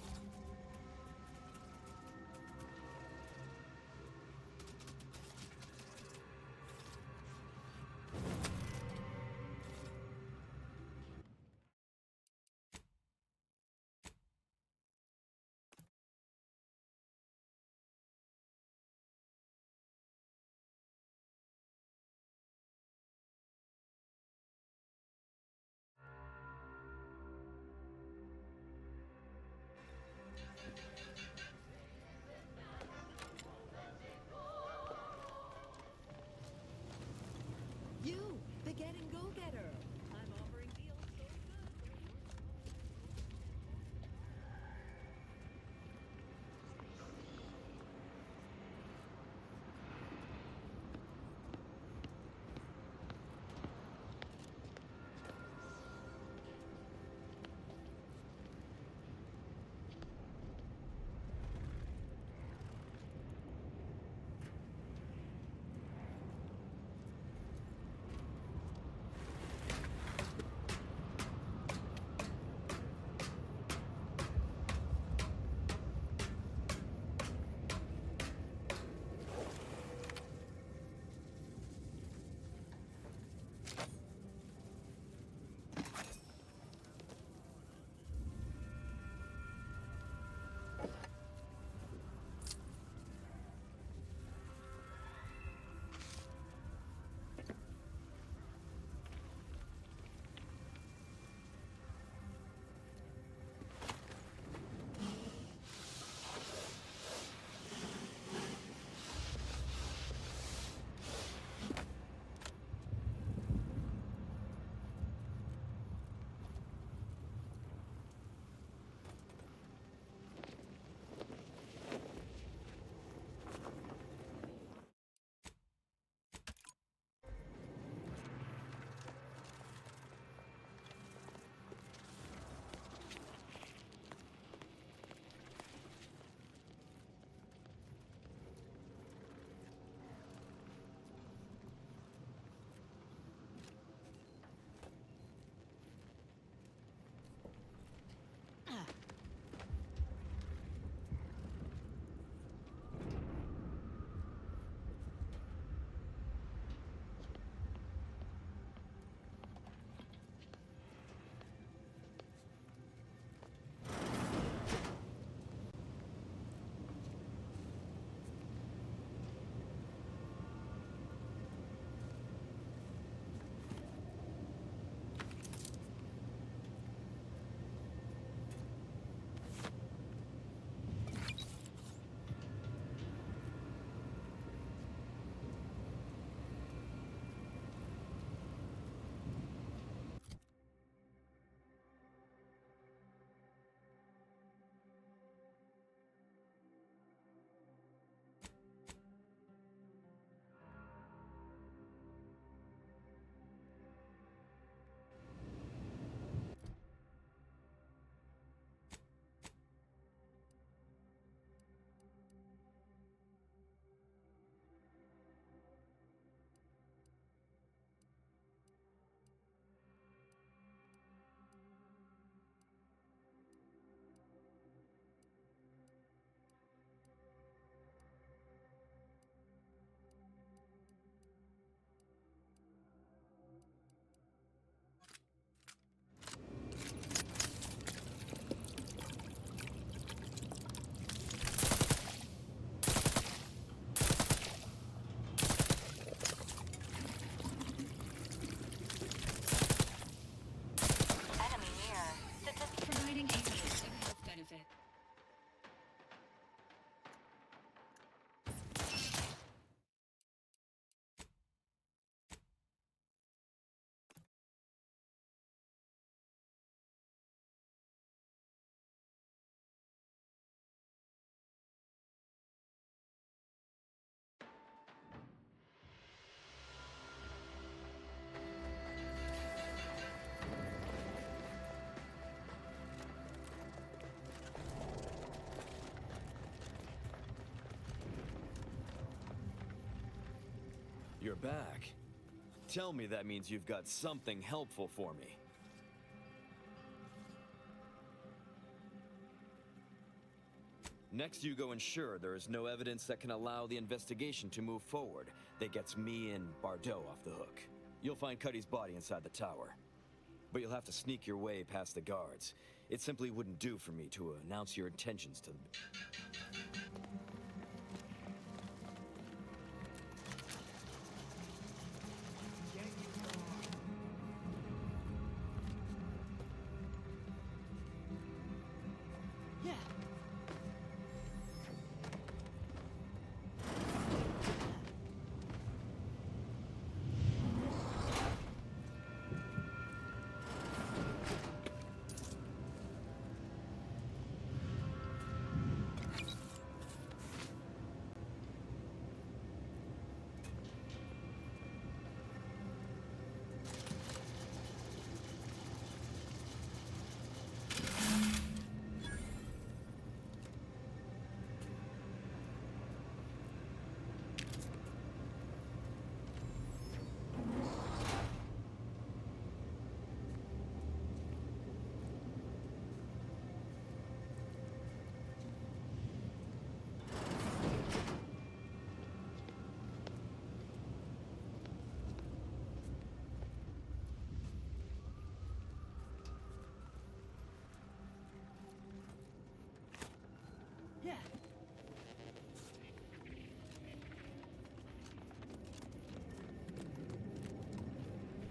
You're back. Tell me that means you've got something helpful for me. Next, you go ensure there is no evidence that can allow the investigation to move forward that gets me and Bardot off the hook. You'll find Cuddy's body inside the tower. But you'll have to sneak your way past the guards. It simply wouldn't do for me to announce your intentions to them.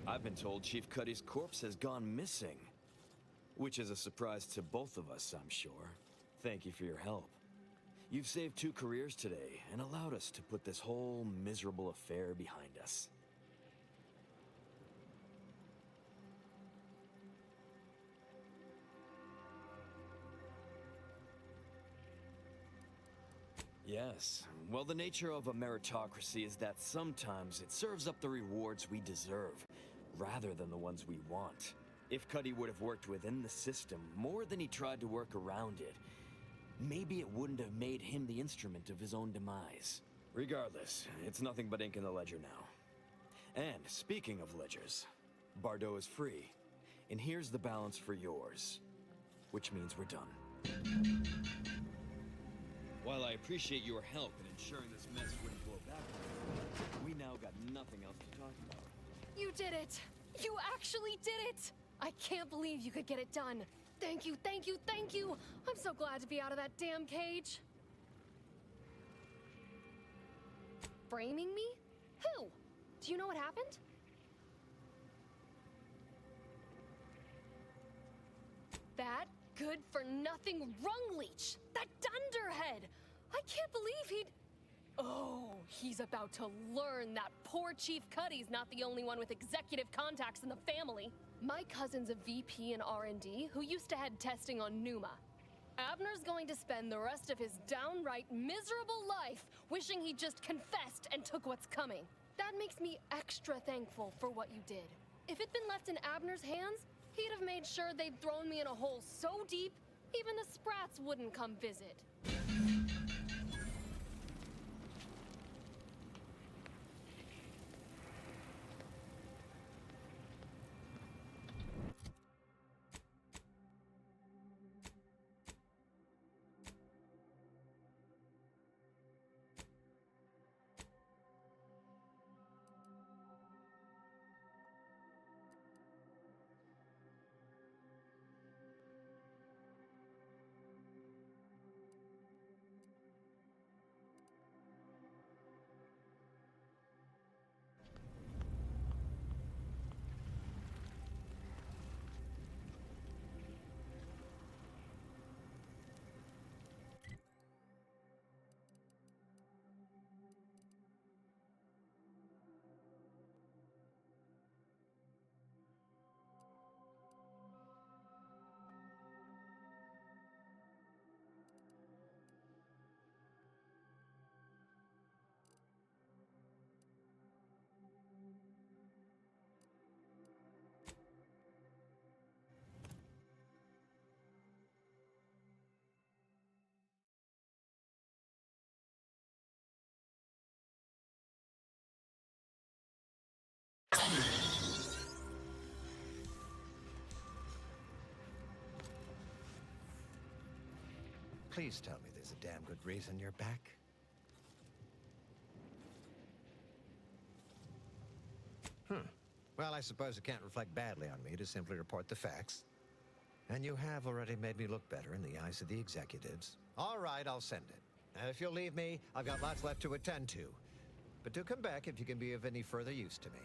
I've been told Chief Cuddy's corpse has gone missing. Which is a surprise to both of us, I'm sure. Thank you for your help. You've saved 2 careers today and allowed us to put this whole miserable affair behind us. Yes. Well, the nature of a meritocracy is that sometimes it serves up the rewards we deserve, rather than the ones we want. If Cuddy would have worked within the system more than he tried to work around it, maybe it wouldn't have made him the instrument of his own demise. Regardless, it's nothing but ink in the ledger now. And speaking of ledgers, Bardot is free. And here's the balance for yours. Which means we're done. While I appreciate your help in ensuring this mess wouldn't blow back on us, we now got nothing else to talk about. You did it! You actually did it! I can't believe you could get it done. Thank you, thank you, thank you! I'm so glad to be out of that damn cage. Framing me? Who? Do you know what happened? That good-for-nothing rung leech! That dunderhead! I can't believe he'd... Oh, he's about to learn that poor Chief Cuddy's not the only one with executive contacts in the family. My cousin's a VP in R&D who used to head testing on Numa. Abner's going to spend the rest of his downright miserable life wishing he just confessed and took what's coming. That makes me extra thankful for what you did. If it'd been left in Abner's hands, he'd have made sure they'd thrown me in a hole so deep, even the Sprats wouldn't come visit. Please tell me there's a damn good reason you're back. Well, I suppose it can't reflect badly on me to simply report the facts. And you have already made me look better in the eyes of the executives. All right, I'll send it. And if you'll leave me, I've got lots left to attend to. But do come back if you can be of any further use to me.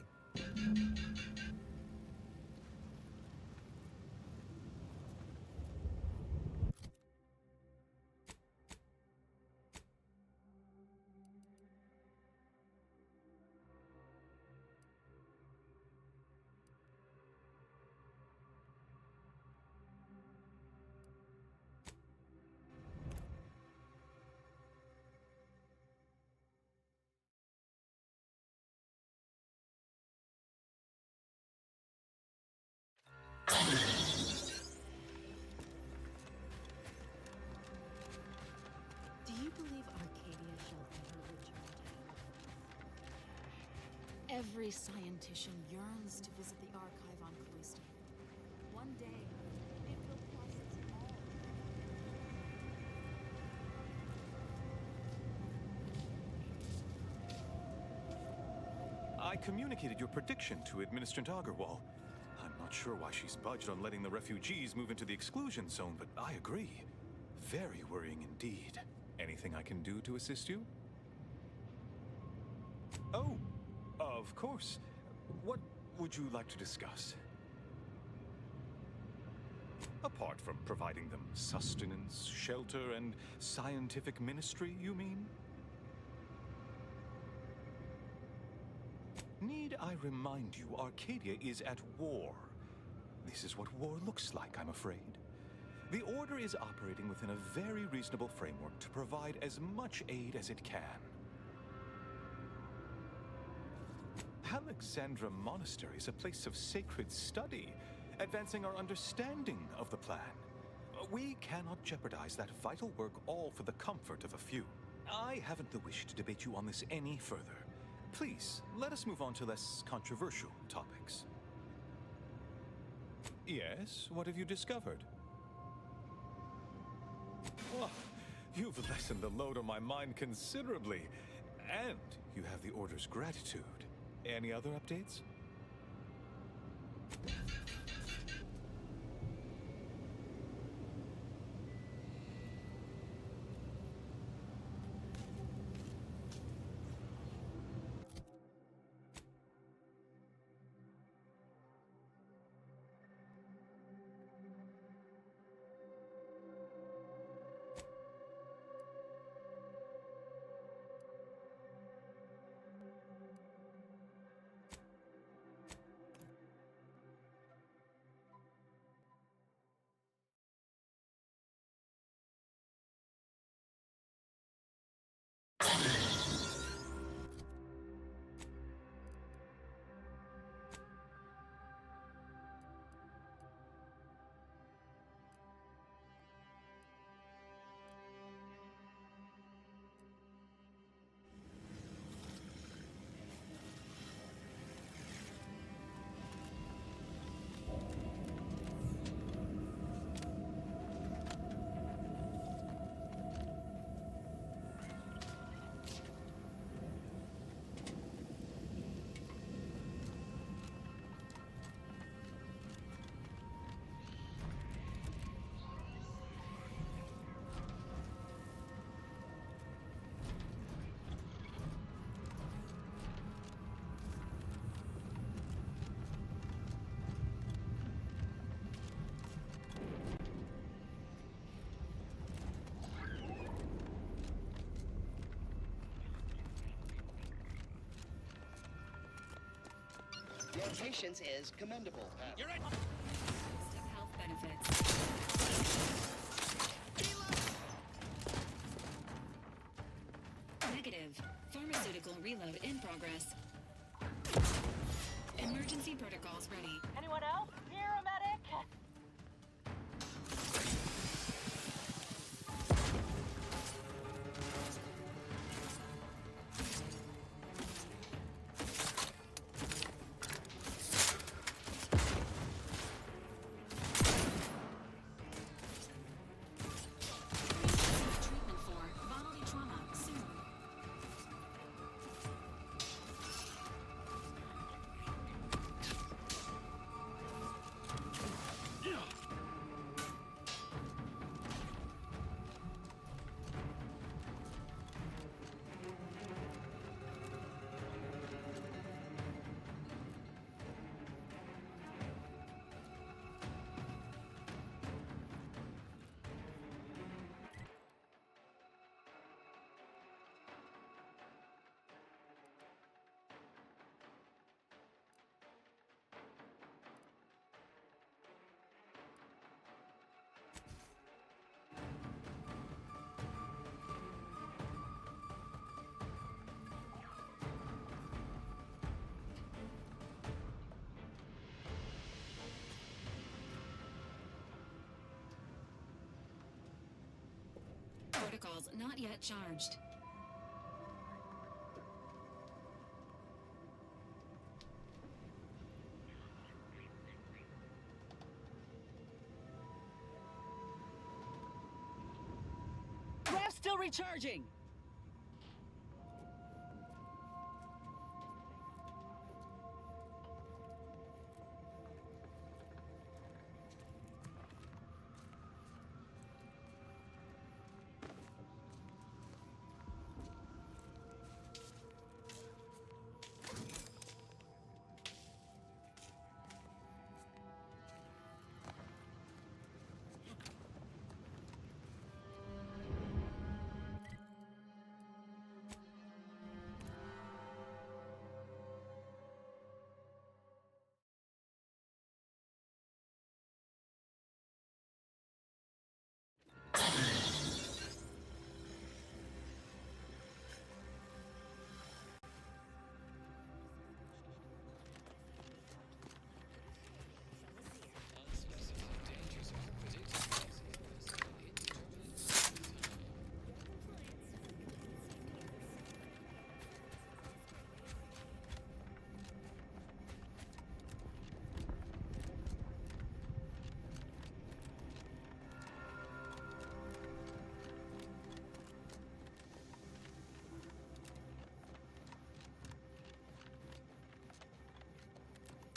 Do you believe Arcadia shall ever return to Every scientician yearns to visit the archive on Cloister. One day, it will process all. I communicated your prediction to Administrator Agarwal. I'm not sure why she's budged on letting the refugees move into the exclusion zone, but I agree. Very worrying indeed. Anything I can do to assist you? Oh, of course. What would you like to discuss? Apart from providing them sustenance, shelter, and scientific ministry, you mean? Need I remind you, Arcadia is at war. This is what war looks like, I'm afraid. The Order is operating within a very reasonable framework to provide as much aid as it can. Alexandra Monastery is a place of sacred study, advancing our understanding of the plan. We cannot jeopardize that vital work all for the comfort of a few. I haven't the wish to debate you on this any further. Please, let us move on to less controversial topics. Yes, what have you discovered? Well, you've lessened the load on my mind considerably, and you have the Order's gratitude. Any other updates? Your patience is commendable. You're right. Health benefits. Negative. Pharmaceutical reload in progress. Emergency protocols ready. Anyone else? Here, a medic? protocols not yet charged. Raft's still recharging!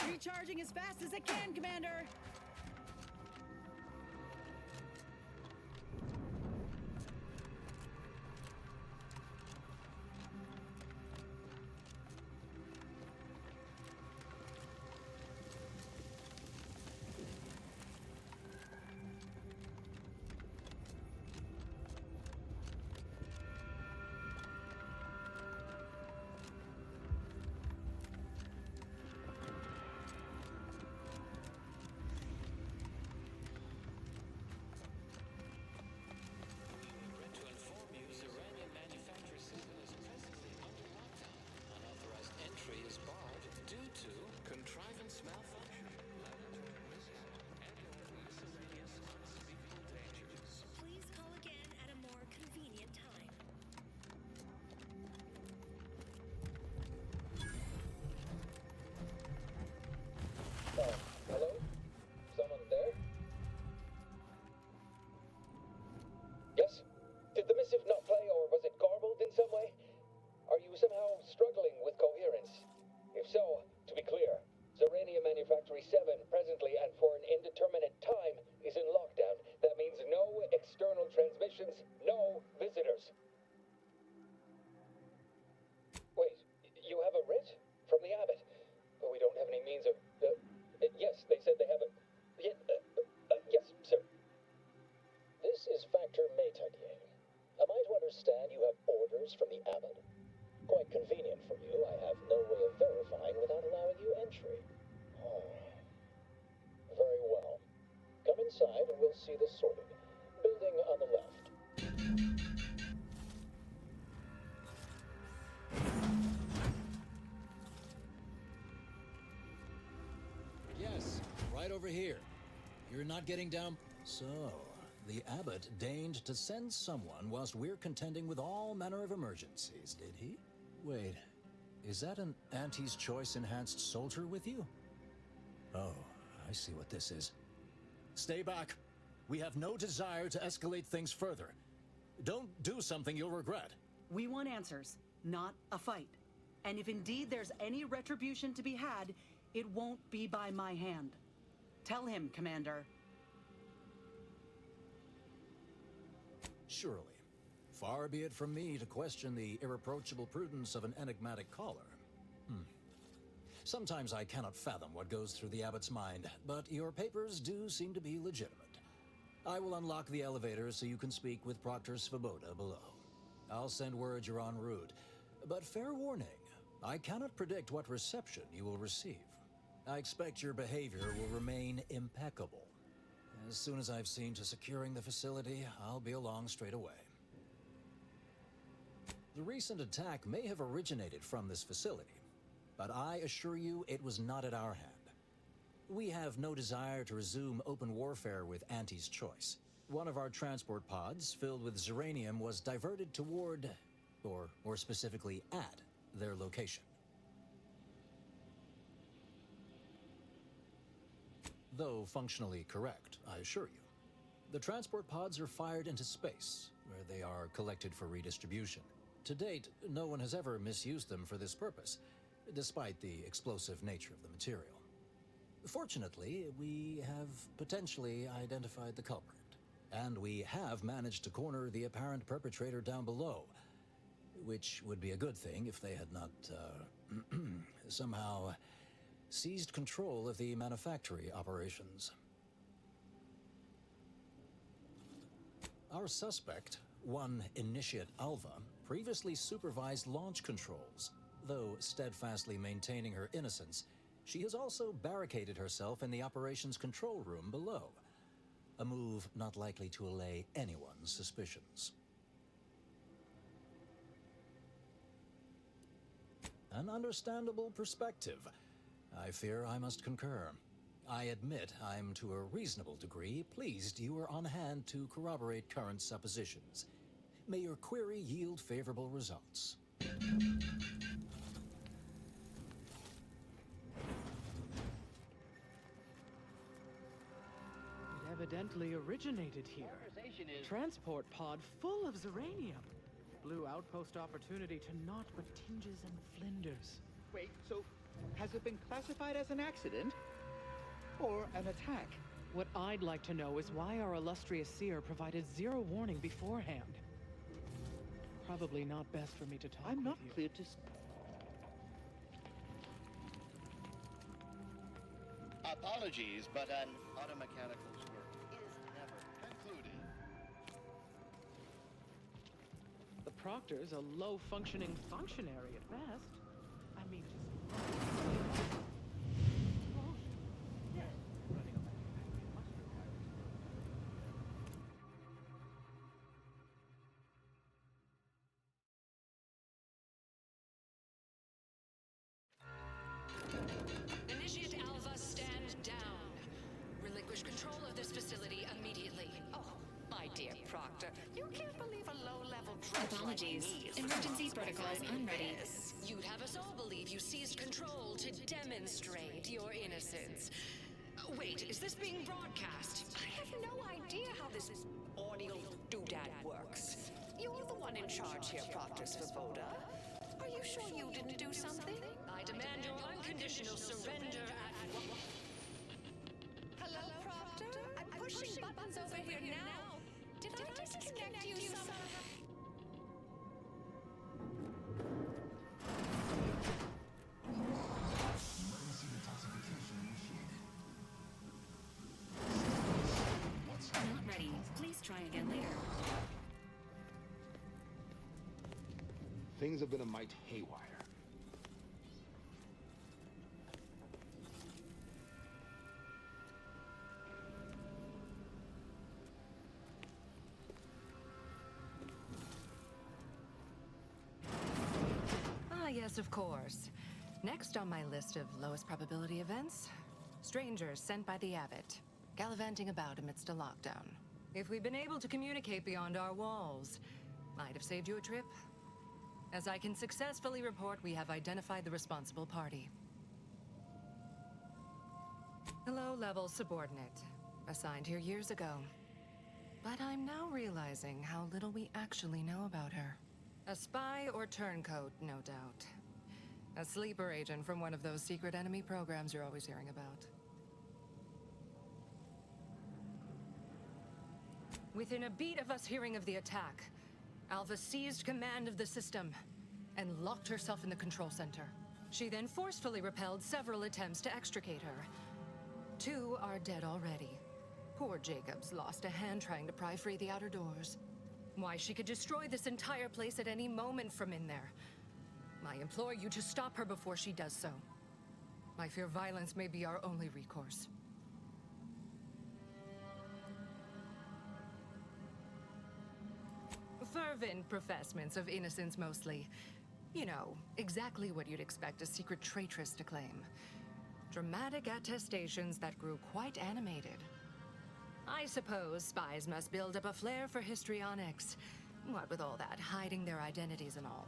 Recharging as fast as it can, Commander! Hello? Someone there? Yes? Did the missive not play, or was it garbled in some way? Are you somehow struggling with coherence? If so, to be clear, Zerania Manufactory 7 presently and for an indeterminate time is in lockdown. That means no external transmissions, no visitors. Wait, you have a writ? From the abbot? But we don't have any means of... yes, they said they have a... yes, sir. This is Factor Metadier. Am I to understand you have orders from the abbot? Quite convenient for you. I have no way of verifying without allowing you entry. Oh. Very well. Come inside and we'll see this sorted. Building on the left. Yes, right over here. You're not getting down... So, the abbot deigned to send someone whilst we're contending with all manner of emergencies, did he? Wait, is that an Auntie's Choice enhanced soldier with you? Oh, I see what this is. Stay back. We have no desire to escalate things further. Don't do something you'll regret. We want answers, not a fight. And if indeed there's any retribution to be had, it won't be by my hand. Tell him, Commander. Surely. Far be it from me to question the irreproachable prudence of an enigmatic caller. Sometimes I cannot fathom what goes through the abbot's mind, but your papers do seem to be legitimate. I will unlock the elevator so you can speak with Proctor Svoboda below. I'll send word you're en route, but fair warning, I cannot predict what reception you will receive. I expect your behavior will remain impeccable. As soon as I've seen to securing the facility, I'll be along straight away. The recent attack may have originated from this facility, but I assure you it was not at our hand. We have no desire to resume open warfare with Auntie's Choice. one of our transport pods filled with Zeranium was diverted toward, or more specifically at, their location. Though functionally correct, I assure you. The transport pods are fired into space, where they are collected for redistribution. To date, no one has ever misused them for this purpose, despite the explosive nature of the material. Fortunately, we have potentially identified the culprit, and we have managed to corner the apparent perpetrator down below, which would be a good thing if they had not, somehow seized control of the manufactory operations. Our suspect, one Initiate Alva, previously supervised launch controls. Though steadfastly maintaining her innocence, she has also barricaded herself in the operations control room below, a move not likely to allay anyone's suspicions. An understandable perspective. I fear I must concur. I admit I'm to a reasonable degree pleased you are on hand to corroborate current suppositions. May your query yield favorable results. It evidently originated here. Transport pod full of Zeranium. Blue outpost opportunity to naught but tinges and flinders. Wait, so has it been classified as an accident? Or an attack? What I'd like to know is why our illustrious seer provided zero warning beforehand. Probably not best for me to talk I'm with not you. clear to... Apologies, but an automechanical's work is never concluded. The Proctor's a low-functioning functionary at best. I mean, Initiate Alpha, stand down. Relinquish control of this facility immediately. Oh, my dear Proctor, you can't believe a low-level drudge Apologies. like me is Emergency responsible for protocols any unready. this. You'd have us all believe you seized control to demonstrate your innocence. Wait, is this being broadcast? I have no idea how this audio doodad works. You're the one in charge here, Proctor Svoboda. Are you sure you didn't do something? I demand your unconditional surrender at... Hello, Proctor? I'm pushing buttons over here now. Did I disconnect you somehow? Not ready. Please try again later. Things have been a mite haywire. Ah, yes, of course. Next on my list of lowest probability events, strangers sent by the Abbot, gallivanting about amidst a lockdown. If we'd been able to communicate beyond our walls, I'd have saved you a trip. As I can successfully report, we have identified the responsible party. A low-level subordinate, assigned here years ago. But I'm now realizing how little we actually know about her. A spy or turncoat, no doubt. A sleeper agent from one of those secret enemy programs you're always hearing about. Within a beat of us hearing of the attack, Alva seized command of the system and locked herself in the control center. She then forcefully repelled several attempts to extricate her. 2 are dead already. Poor Jacobs lost a hand trying to pry free the outer doors. Why, she could destroy this entire place at any moment from in there. I implore you to stop her before she does so. I fear violence may be our only recourse. Fervent professements of innocence mostly. You know, exactly what you'd expect a secret traitress to claim. Dramatic attestations that grew quite animated. I suppose spies must build up a flair for histrionics. What with all that, hiding their identities and all.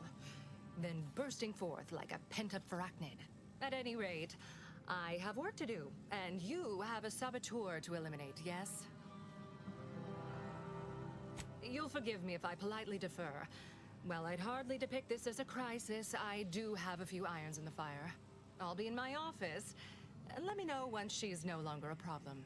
Then bursting forth like a pent-up arachnid. At any rate, I have work to do, and you have a saboteur to eliminate, yes? You'll forgive me if I politely defer. While I'd hardly depict this as a crisis, I do have a few irons in the fire. I'll be in my office. Let me know once she's no longer a problem.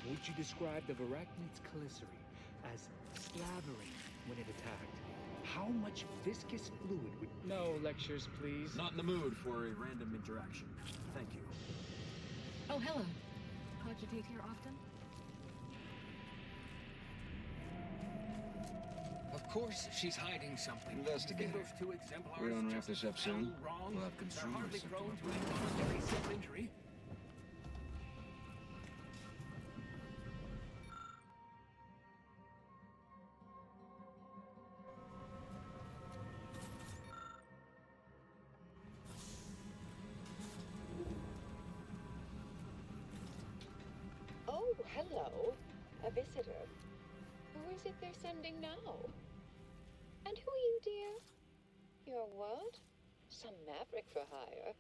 Would you describe the Varachnid's calicity as slavering when it attacked? How much viscous fluid would... No lectures, please. Not in the mood for a random interaction. Thank you. Oh, hello. Cogitate here often? Of course she's hiding something. Investigator. Those two exemplars We don't wrap just this up soon. wrong. We'll have They're consumers hardly sent prone to to our involuntary self-injury. Oh, hello. A visitor. Who is it they're sending now? And who are you, dear? You're what? Some maverick for hire.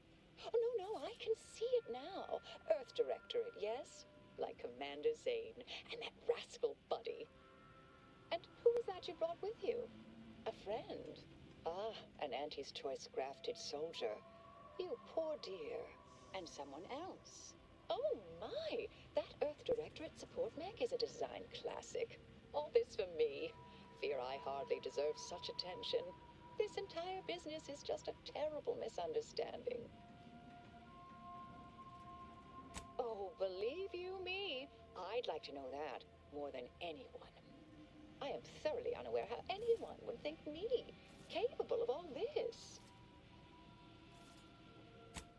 Oh, no, I can see it now. Earth Directorate, yes? Like Commander Zane and that rascal Buddy. And who is that you brought with you? A friend? Ah, an Auntie's Choice grafted soldier. You poor dear. And someone else. Oh, my! That Earth Directorate support mech is a design classic. All this for me. Fear I hardly deserve such attention. This entire business is just a terrible misunderstanding. Oh, believe you me, I'd like to know that more than anyone. I am thoroughly unaware how anyone would think me capable of all this.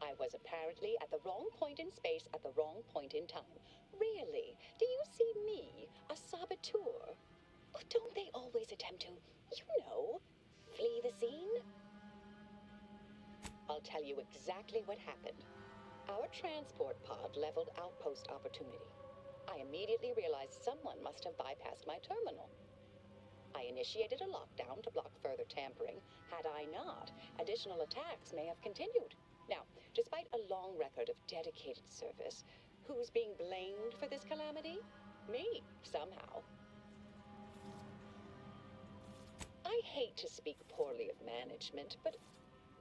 I was apparently at the wrong point in space at the wrong point in time. Really? Do you see me, a saboteur? Oh, don't they always attempt to, flee the scene? I'll tell you exactly what happened. Our transport pod leveled outpost opportunity. I immediately realized someone must have bypassed my terminal. I initiated a lockdown to block further tampering. Had I not, additional attacks may have continued. Now, despite a long record of dedicated service, who's being blamed for this calamity? Me, somehow. I hate to speak poorly of management, but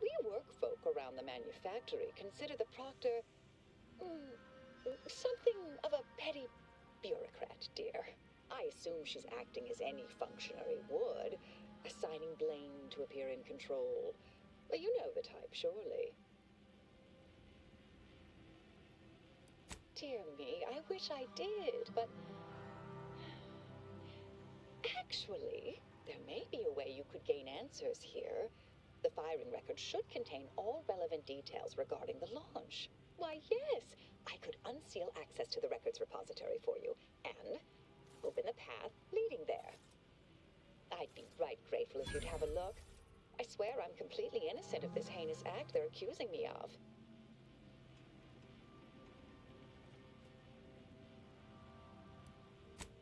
we workfolk around the manufactory consider the proctor something of a petty bureaucrat, dear. I assume she's acting as any functionary would, assigning blame to appear in control. Well, you know the type, surely. Dear me, I wish I did, but actually, there may be a way you could gain answers here. The firing record should contain all relevant details regarding the launch. Why, yes, I could unseal access to the records repository for you and open the path leading there. I'd be right grateful if you'd have a look. I swear I'm completely innocent of this heinous act they're accusing me of.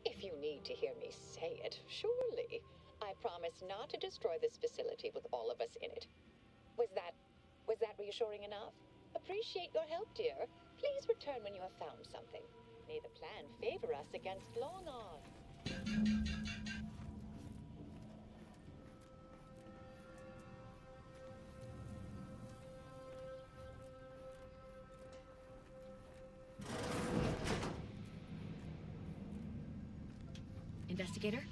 If you need to hear me say it, surely. I promise not to destroy this facility with all of us in it. Was that reassuring enough? Appreciate your help, dear. Please return when you have found something. May the plan favor us against long odds. Investigator?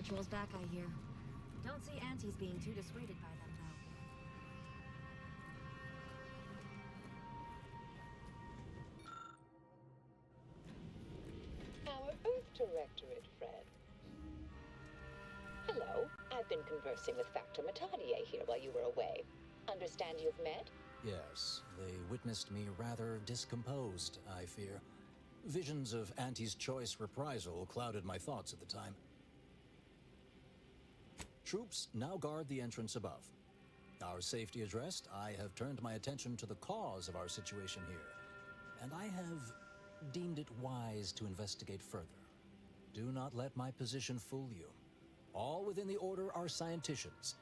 patrol's back, I hear. Don't see Auntie's being too dissuaded by them, though. Our Earth Directorate friend. Hello. I've been conversing with Factor Matadier here while you were away. Understand you've met? Yes, they witnessed me rather discomposed, I fear. Visions of Auntie's choice reprisal clouded my thoughts at the time. Troops now guard the entrance above. Our safety addressed, I have turned my attention to the cause of our situation here, and I have deemed it wise to investigate further. Do not let my position fool you. All within the Order are scienticians,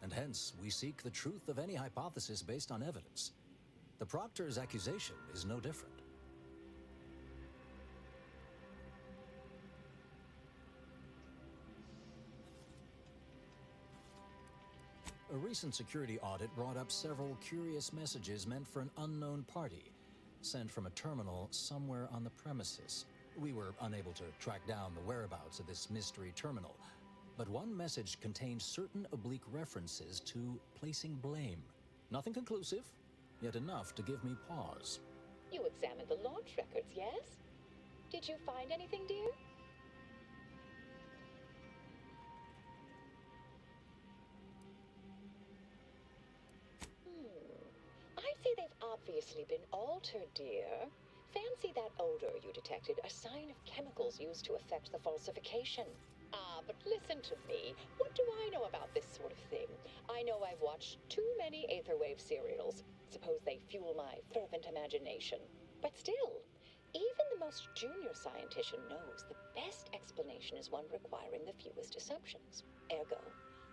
and hence we seek the truth of any hypothesis based on evidence. The Proctor's accusation is no different. A recent security audit brought up several curious messages meant for an unknown party, sent from a terminal somewhere on the premises. We were unable to track down the whereabouts of this mystery terminal, but one message contained certain oblique references to placing blame. Nothing conclusive, yet enough to give me pause. You examined the launch records, yes? Did you find anything, dear? I'd say they've obviously been altered, dear. Fancy that odor you detected, a sign of chemicals used to effect the falsification. But listen to me. What do I know about this sort of thing? I know I've watched too many Aetherwave serials. Suppose they fuel my fervent imagination. But still, even the most junior scientician knows the best explanation is one requiring the fewest assumptions. Ergo,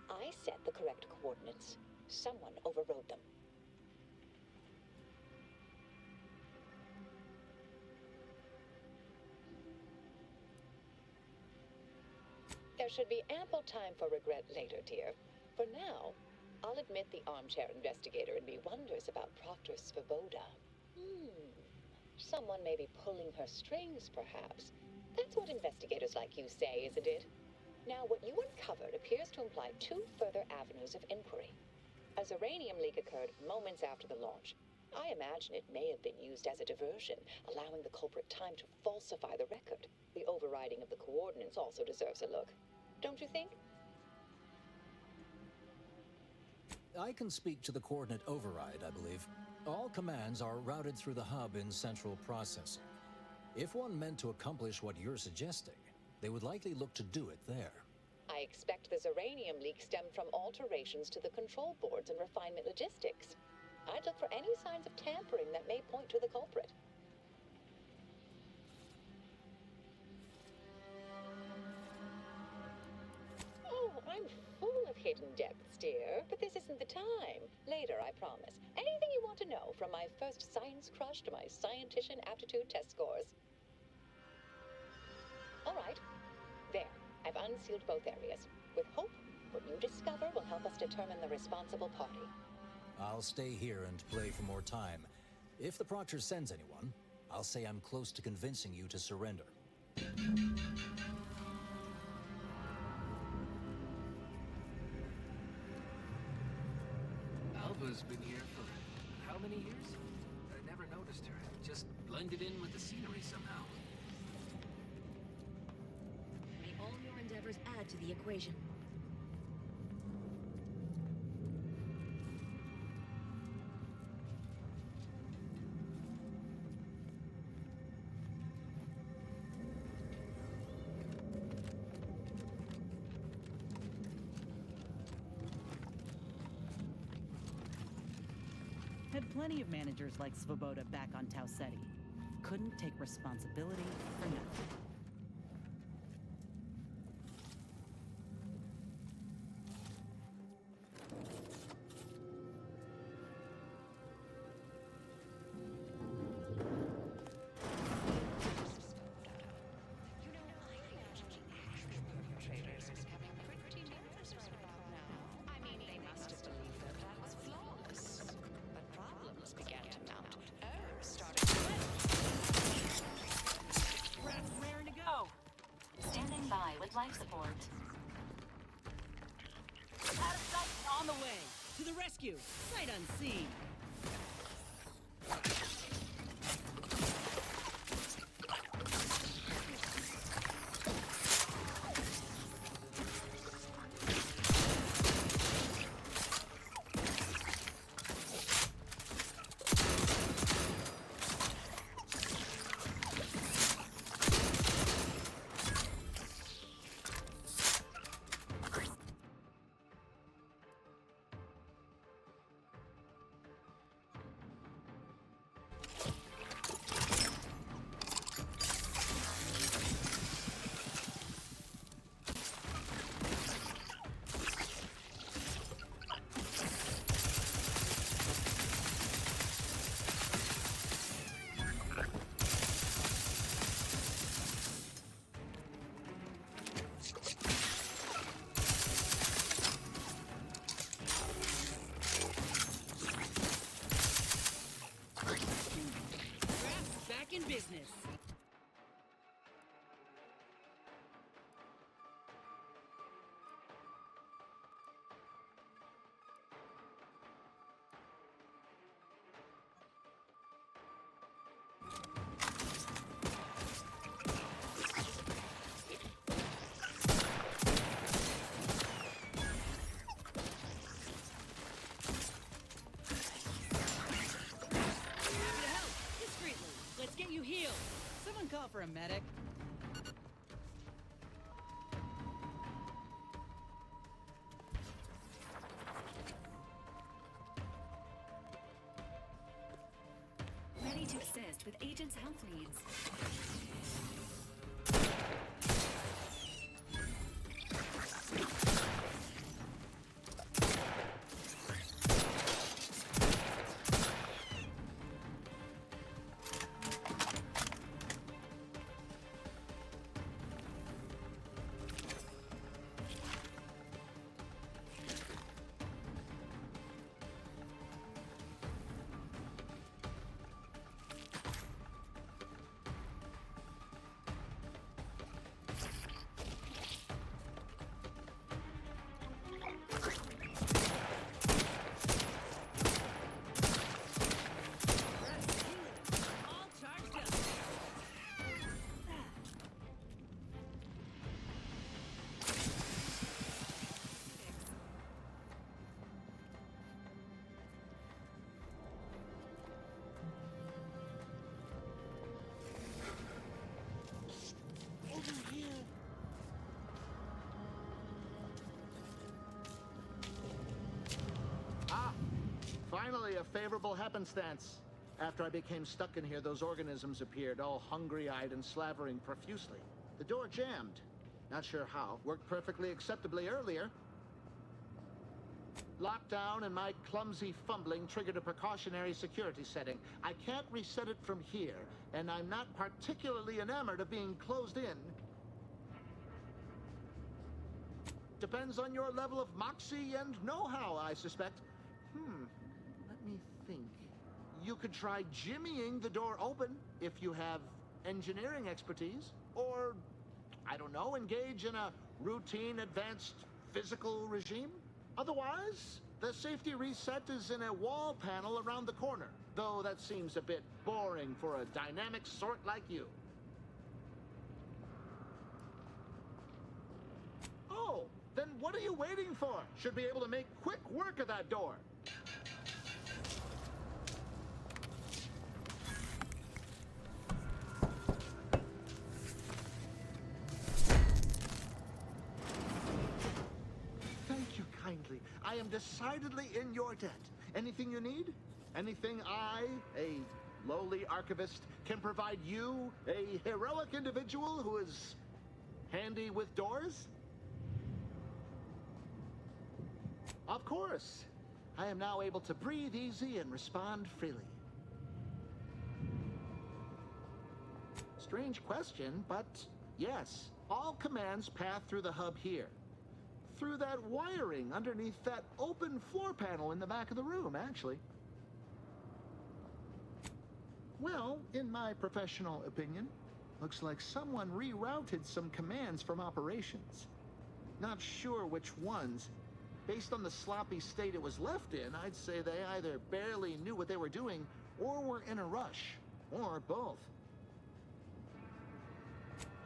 I set the correct coordinates. Someone overrode them. There should be ample time for regret later, dear. For now, I'll admit the armchair investigator in me wonders about Proctor Svoboda. Someone may be pulling her strings, perhaps. That's what investigators like you say, isn't it? Now, what you uncovered appears to imply two further avenues of inquiry. A uranium leak occurred moments after the launch. I imagine it may have been used as a diversion, allowing the culprit time to falsify the record. The overriding of the coordinates also deserves a look. Don't you think? I can speak to the coordinate override, I believe. All commands are routed through the hub in central processing. If one meant to accomplish what you're suggesting, they would likely look to do it there. I expect the uranium leak stemmed from alterations to the control boards and refinement logistics. I'd look for any signs of tampering that may point to the culprit. Oh, I'm full of hidden depths, dear, but this isn't the time. Later, I promise. Anything you want to know, from my first science crush to my scientician aptitude test scores. All right. There. I've unsealed both areas. With hope, what you discover will help us determine the responsible party. I'll stay here and play for more time. If the Proctor sends anyone, I'll say I'm close to convincing you to surrender. Alva's been here for how many years? I never noticed her. Just blended in with the scenery somehow. May all your endeavors add to the equation. Had plenty of managers like Svoboda back on Tau Ceti. Couldn't take responsibility for nothing. Standing by with life support. Out of sight and on the way. To the rescue. Sight unseen. Back in business. You heal. Someone call for a medic. Ready to assist with agent's health needs. Finally, a favorable happenstance. After I became stuck in here, those organisms appeared, all hungry-eyed and slavering profusely. The door jammed. Not sure how. Worked perfectly acceptably earlier. Lockdown and my clumsy fumbling triggered a precautionary security setting. I can't reset it from here, and I'm not particularly enamored of being closed in. Depends on your level of moxie and know-how, I suspect. Let me think. You could try jimmying the door open if you have engineering expertise. Or, I don't know, engage in a routine advanced physical regime. Otherwise, the safety reset is in a wall panel around the corner. Though that seems a bit boring for a dynamic sort like you. Oh, then what are you waiting for? Should be able to make quick work of that door. Thank you kindly. I am decidedly in your debt. Anything you need? Anything I, a lowly archivist, can provide you, a heroic individual who is handy with doors? Of course. I am now able to breathe easy and respond freely. Strange question, but yes, all commands pass through the hub here. Through that wiring underneath that open floor panel in the back of the room, actually. Well, in my professional opinion, looks like someone rerouted some commands from operations. Not sure which ones. Based on the sloppy state it was left in, I'd say they either barely knew what they were doing, or were in a rush, or both.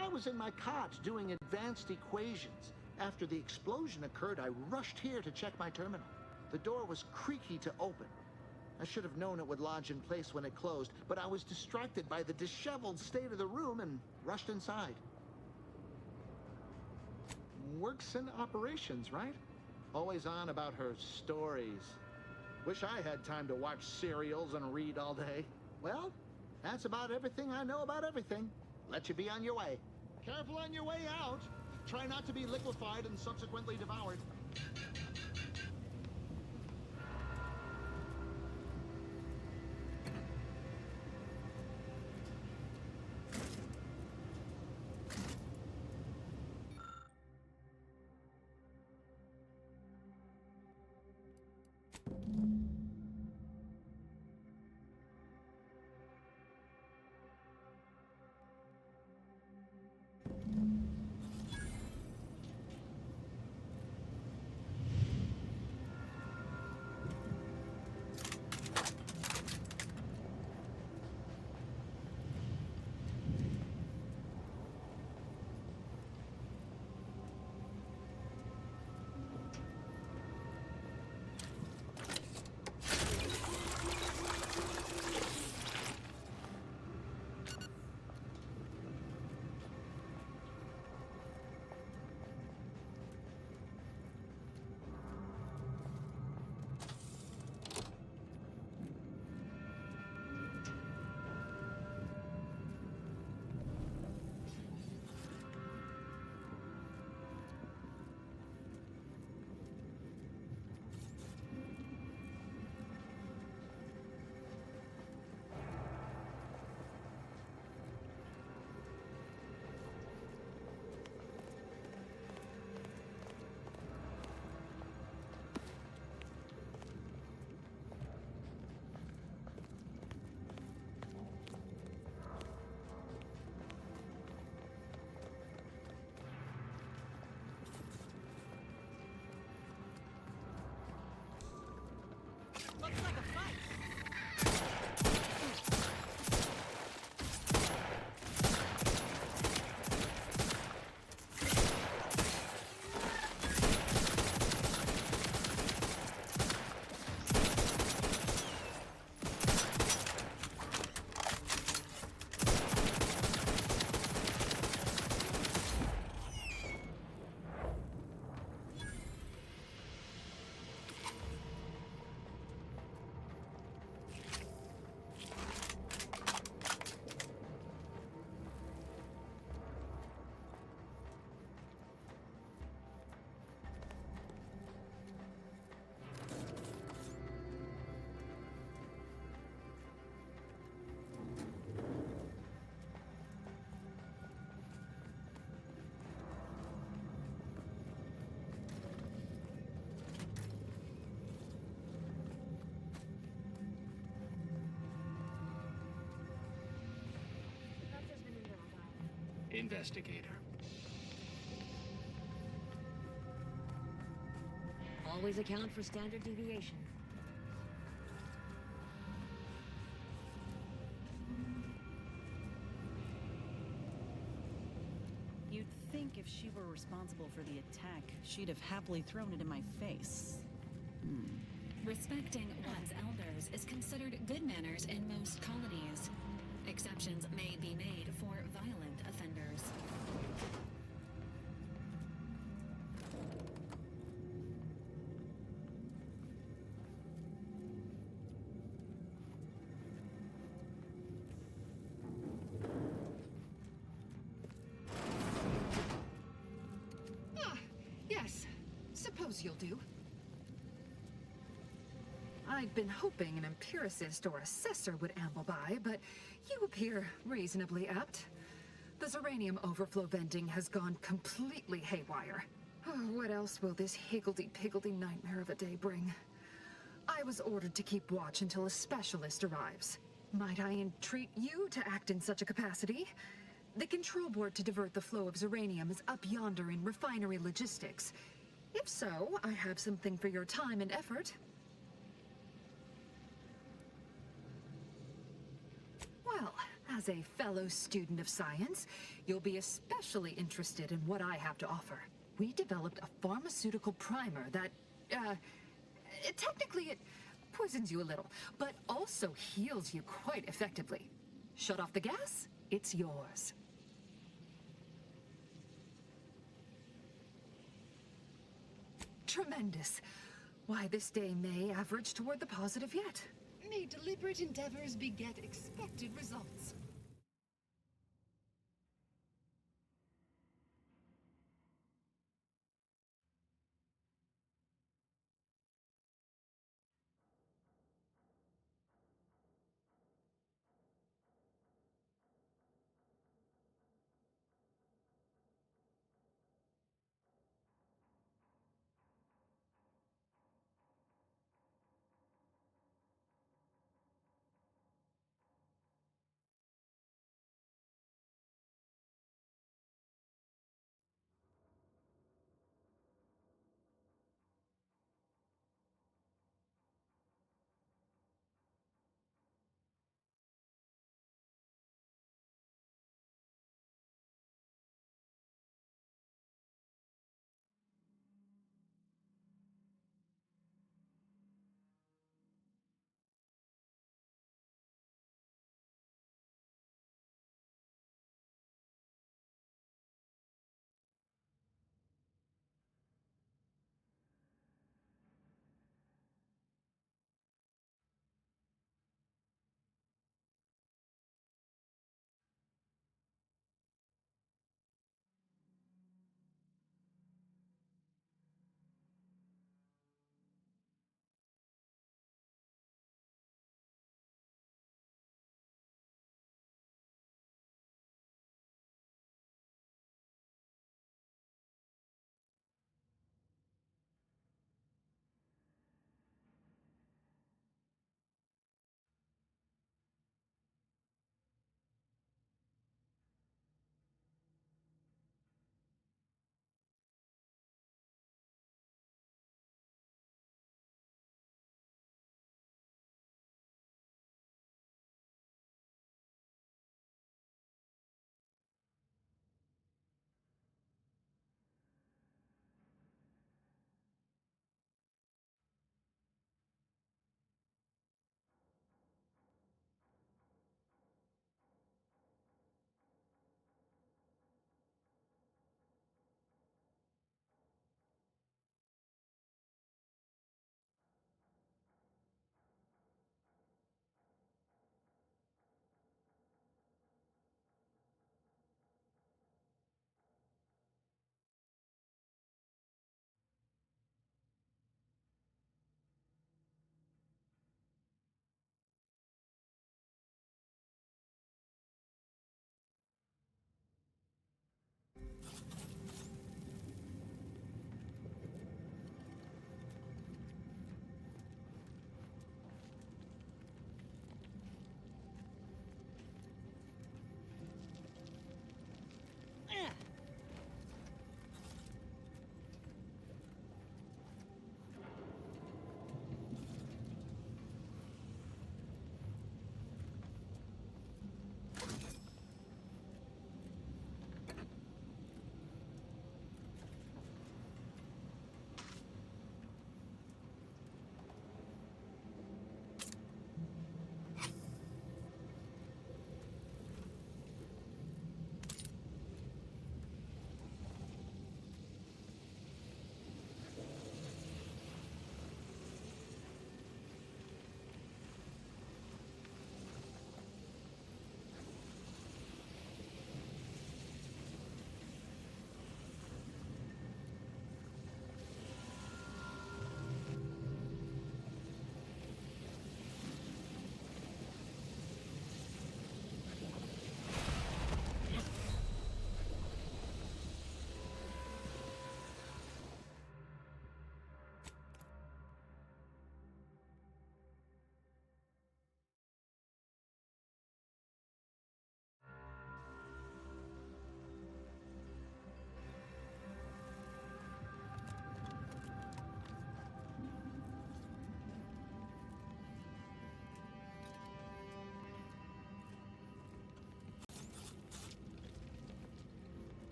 I was in my cot doing advanced equations. After the explosion occurred, I rushed here to check my terminal. The door was creaky to open. I should have known it would lodge in place when it closed, but I was distracted by the disheveled state of the room and rushed inside. Works in operations, right? Always on about her stories. Wish I had time to watch serials and read all day. Well, that's about everything I know about everything. Let you be on your way. Careful on your way out. Try not to be liquefied and subsequently devoured. Looks like a fight. Investigator. Always account for standard deviation. You'd think if she were responsible for the attack, she'd have happily thrown it in my face. Respecting one's elders is considered good manners in most colonies. Exceptions may be made for violent offenders. Yes, suppose you'll do. I'd been hoping an empiricist or assessor would amble by, but you appear reasonably apt. The Zeranium overflow vending has gone completely haywire. Oh, what else will this higgledy-piggledy nightmare of a day bring? I was ordered to keep watch until a specialist arrives. Might I entreat you to act in such a capacity? The control board to divert the flow of Zeranium is up yonder in refinery logistics. If so, I have something for your time and effort. Well, as a fellow student of science, you'll be especially interested in what I have to offer. We developed a pharmaceutical primer that, technically it poisons you a little, but also heals you quite effectively. Shut off the gas, it's yours. Tremendous. Why, this day may average toward the positive yet. May deliberate endeavors beget expected results.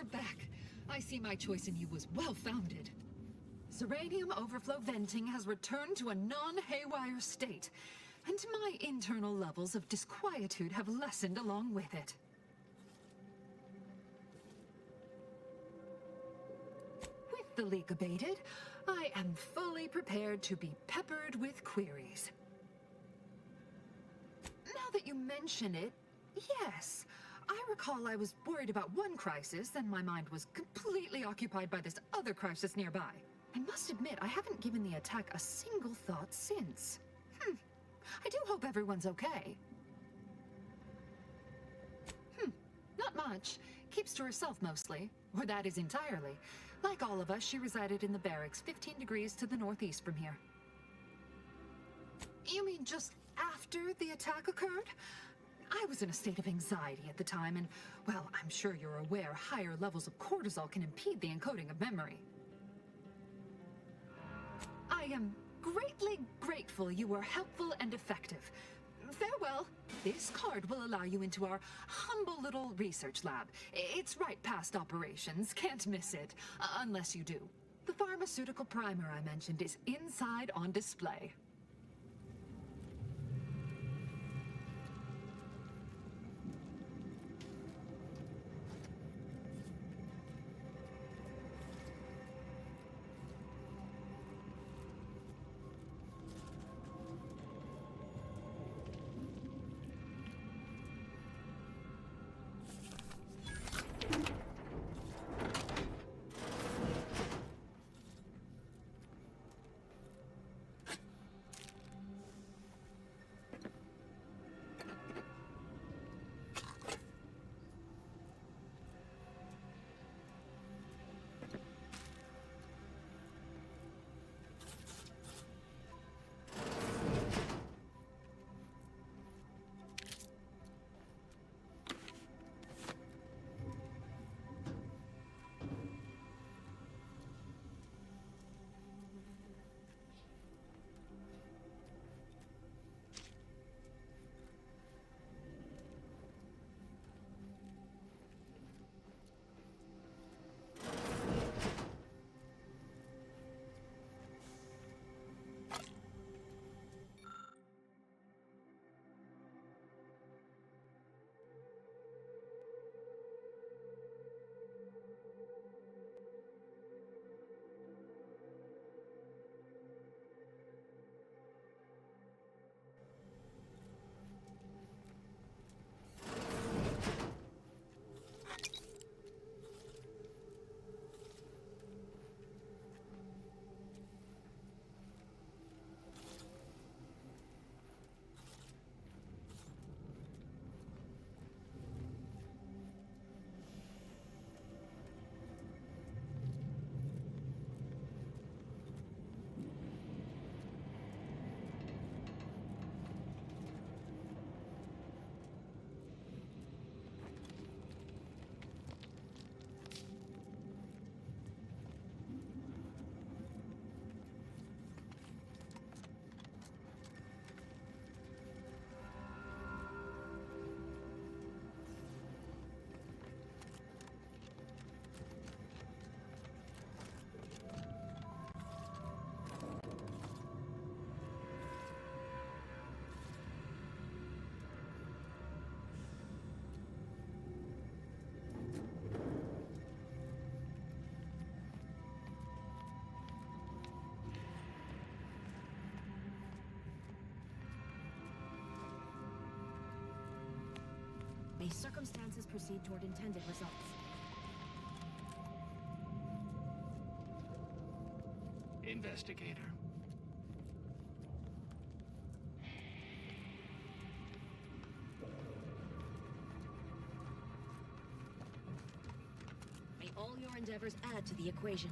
You're back. I see my choice in you was well-founded. Zeranium overflow venting has returned to a non-haywire state, and my internal levels of disquietude have lessened along with it. With the leak abated, I am fully prepared to be peppered with queries. Now that you mention it, yes, I recall recall I was worried about one crisis, then my mind was completely occupied by this other crisis nearby. I must admit, I haven't given the attack a single thought since. I do hope everyone's okay. Not much. Keeps to herself mostly. Or that is entirely. Like all of us, she resided in the barracks 15 degrees to the northeast from here. You mean just after the attack occurred? I was in a state of anxiety at the time, and, well, I'm sure you're aware higher levels of cortisol can impede the encoding of memory. I am greatly grateful you were helpful and effective. Farewell. This card will allow you into our humble little research lab. It's right past operations. Can't miss it. Unless you do. The pharmaceutical primer I mentioned is inside on display. May circumstances proceed toward intended results. Investigator. May all your endeavors add to the equation.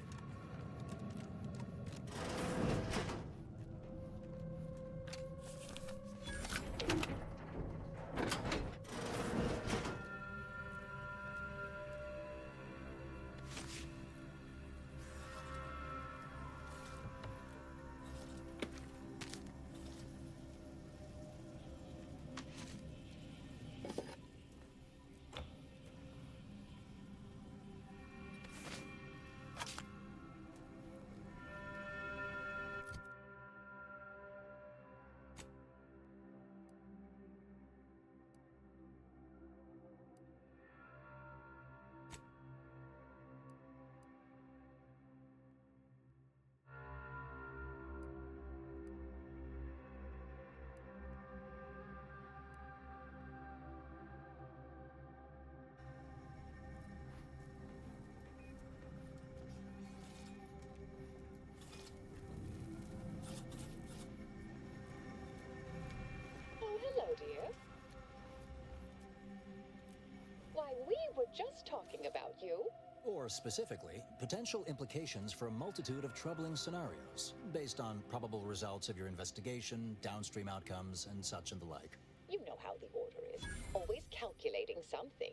just talking about you. Or specifically, potential implications for a multitude of troubling scenarios, based on probable results of your investigation, downstream outcomes, and such and the like. You know how the Order is, always calculating something.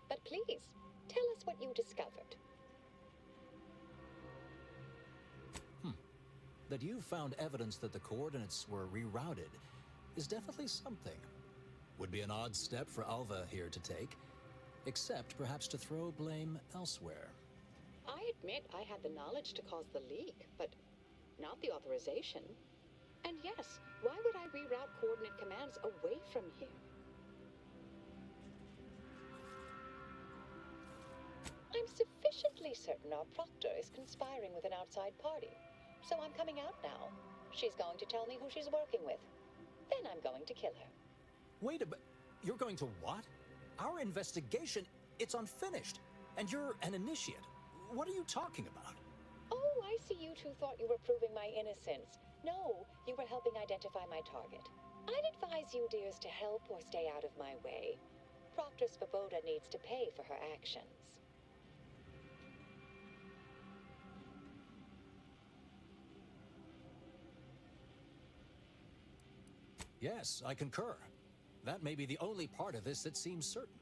But please, tell us what you discovered. That you found evidence that the coordinates were rerouted is definitely something. Would be an odd step for Alva here to take, except perhaps to throw blame elsewhere. I admit I had the knowledge to cause the leak, but not the authorization. And yes, why would I reroute coordinate commands away from here? I'm sufficiently certain our proctor is conspiring with an outside party. So I'm coming out now. She's going to tell me who she's working with. Then I'm going to kill her. Wait a minute. You're going to what? Our investigation, it's unfinished. And you're an initiate. What are you talking about? Oh, I see you two thought you were proving my innocence. No, you were helping identify my target. I'd advise you dears to help or stay out of my way. Proctor Svoboda needs to pay for her actions. Yes, I concur. That may be the only part of this that seems certain.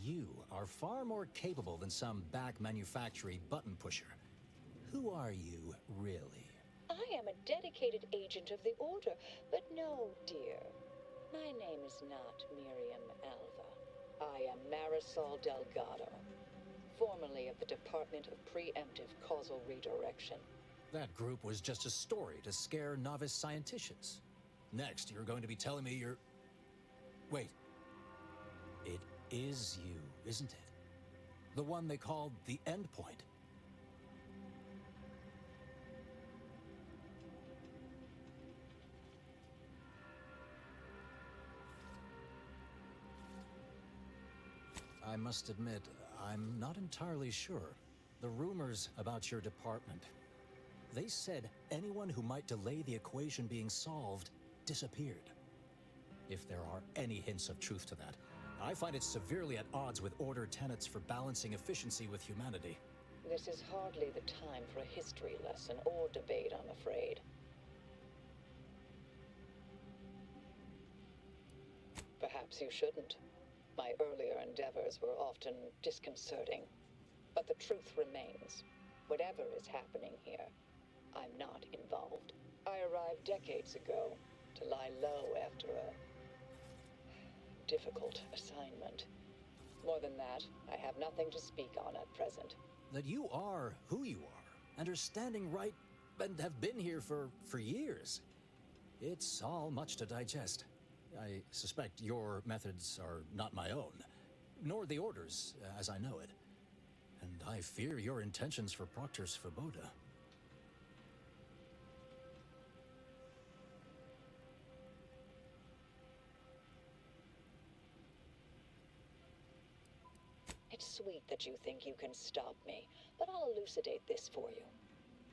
You are far more capable than some back manufacturing button pusher. Who are you, really? I am a dedicated agent of the Order, but no, dear. My name is not Miriam Alva. I am Marisol Delgado, formerly of the Department of Preemptive Causal Redirection. That group was just a story to scare novice scienticians. Next, you're going to be telling me you're... Wait. It is you, isn't it? The one they called the Endpoint. I must admit, I'm not entirely sure. The rumors about your department. They said anyone who might delay the equation being solved disappeared. If there are any hints of truth to that, I find it severely at odds with Order tenets for balancing efficiency with humanity. This is hardly the time for a history lesson or debate, I'm afraid. Perhaps you shouldn't. My earlier endeavors were often disconcerting. But the truth remains. Whatever is happening here, I'm not involved. I arrived decades ago to lie low after a difficult assignment. More than that, I have nothing to speak on at present. That you are who you are, and are standing right, and have been here for years. It's all much to digest. I suspect your methods are not my own, nor the Order's, as I know it. And I fear your intentions for Proctor Svoboda. It's sweet that you think you can stop me, but I'll elucidate this for you.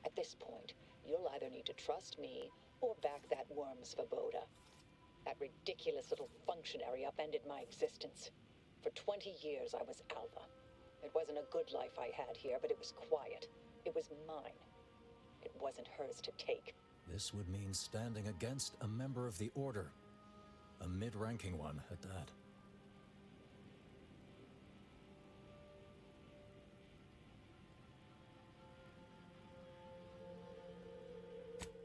At this point, you'll either need to trust me or back that worm Svoboda. That ridiculous little functionary upended my existence. For 20 years, I was Alva. It wasn't a good life I had here, but it was quiet. It was mine. It wasn't hers to take. This would mean standing against a member of the Order. A mid-ranking one, at that.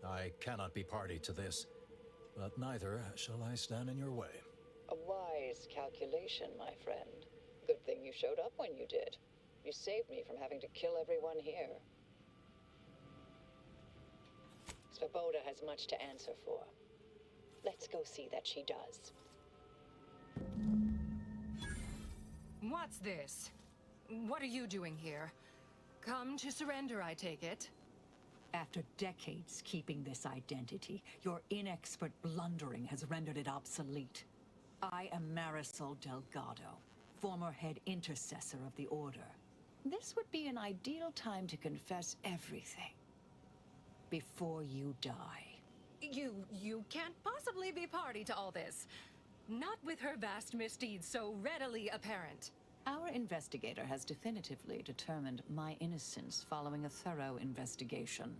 I cannot be party to this, but neither shall I stand in your way. A wise calculation, my friend. Good thing you showed up when you did. You saved me from having to kill everyone here. Svoboda has much to answer for. Let's go see that she does. What's this? What are you doing here? Come to surrender, I take it? After decades keeping this identity, your inexpert blundering has rendered it obsolete. I am Marisol Delgado, former head intercessor of the Order. This would be an ideal time to confess everything. Before you die. You can't possibly be party to all this. Not with her vast misdeeds so readily apparent. Our investigator has definitively determined my innocence following a thorough investigation.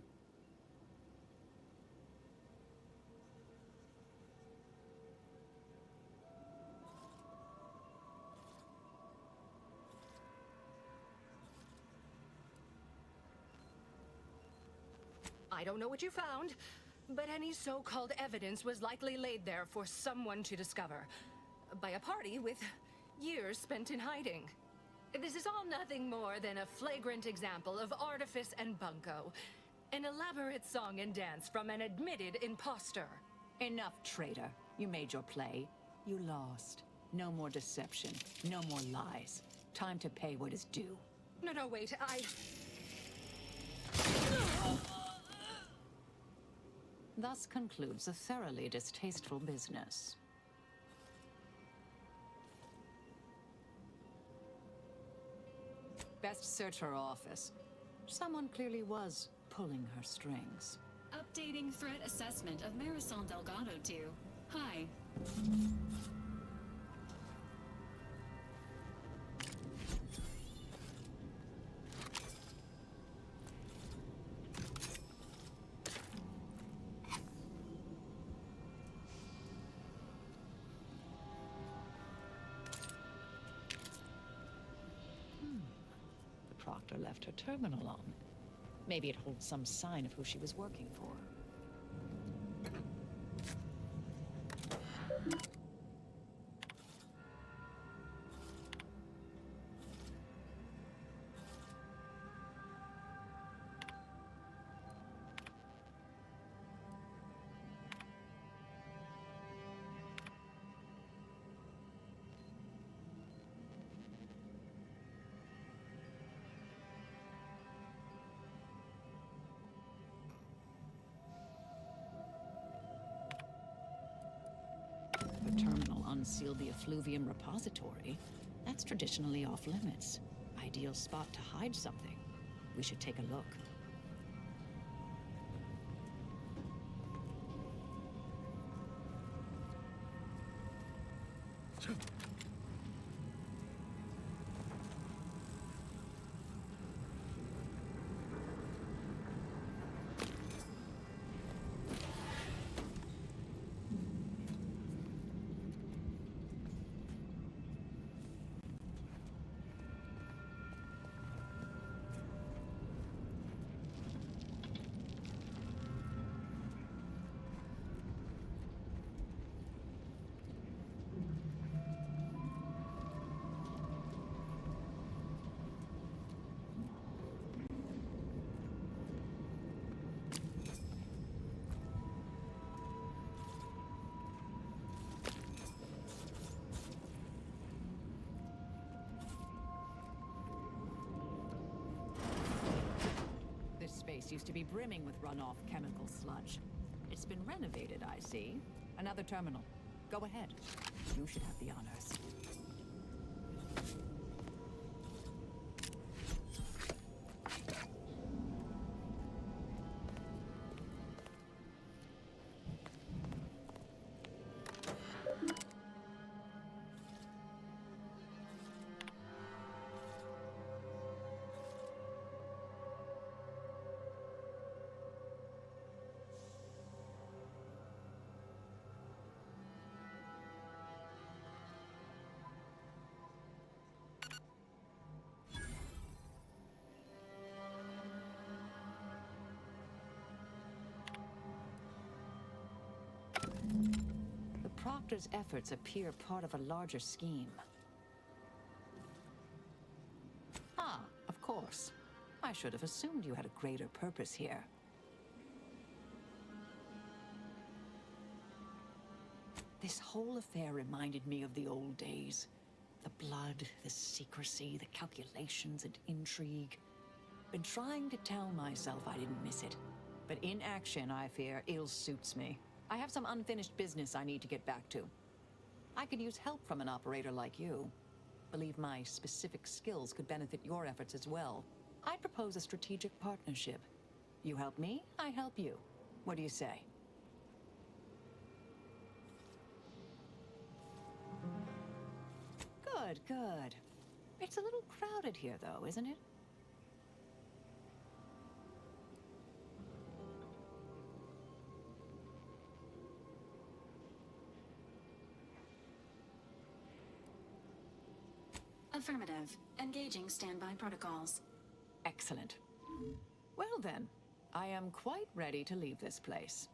I don't know what you found, but any so-called evidence was likely laid there for someone to discover. By a party with years spent in hiding. This is all nothing more than a flagrant example of artifice and bunco. An elaborate song and dance from an admitted imposter. Enough, traitor. You made your play. You lost. No more deception. No more lies. Time to pay what is due. No, wait, Thus concludes a thoroughly distasteful business. Best search her office. Someone clearly was pulling her strings. Updating threat assessment of Marisol Delgado to Hi. The Proctor left her terminal on. Maybe it holds some sign of who she was working for. The terminal unsealed the effluvium repository. That's traditionally off limits. Ideal spot to hide something. We should take a look. This space used to be brimming with runoff chemical sludge. It's been renovated, I see. Another terminal. Go ahead. You should have the honors. The Proctor's efforts appear part of a larger scheme. Ah, of course. I should have assumed you had a greater purpose here. This whole affair reminded me of the old days. The blood, the secrecy, the calculations and intrigue. Been trying to tell myself I didn't miss it. But in action, I fear, ill suits me. I have some unfinished business I need to get back to. I could use help from an operator like you. Believe my specific skills could benefit your efforts as well. I'd propose a strategic partnership. You help me, I help you. What do you say? Good, good. It's a little crowded here, though, isn't it? Affirmative. Engaging standby protocols. Excellent. Well then, I am quite ready to leave this place.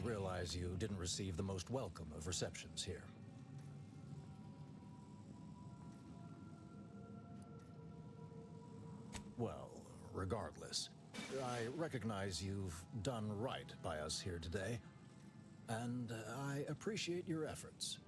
realize you didn't receive the most welcome of receptions here. Well, regardless, I recognize you've done right by us here today, and I appreciate your efforts.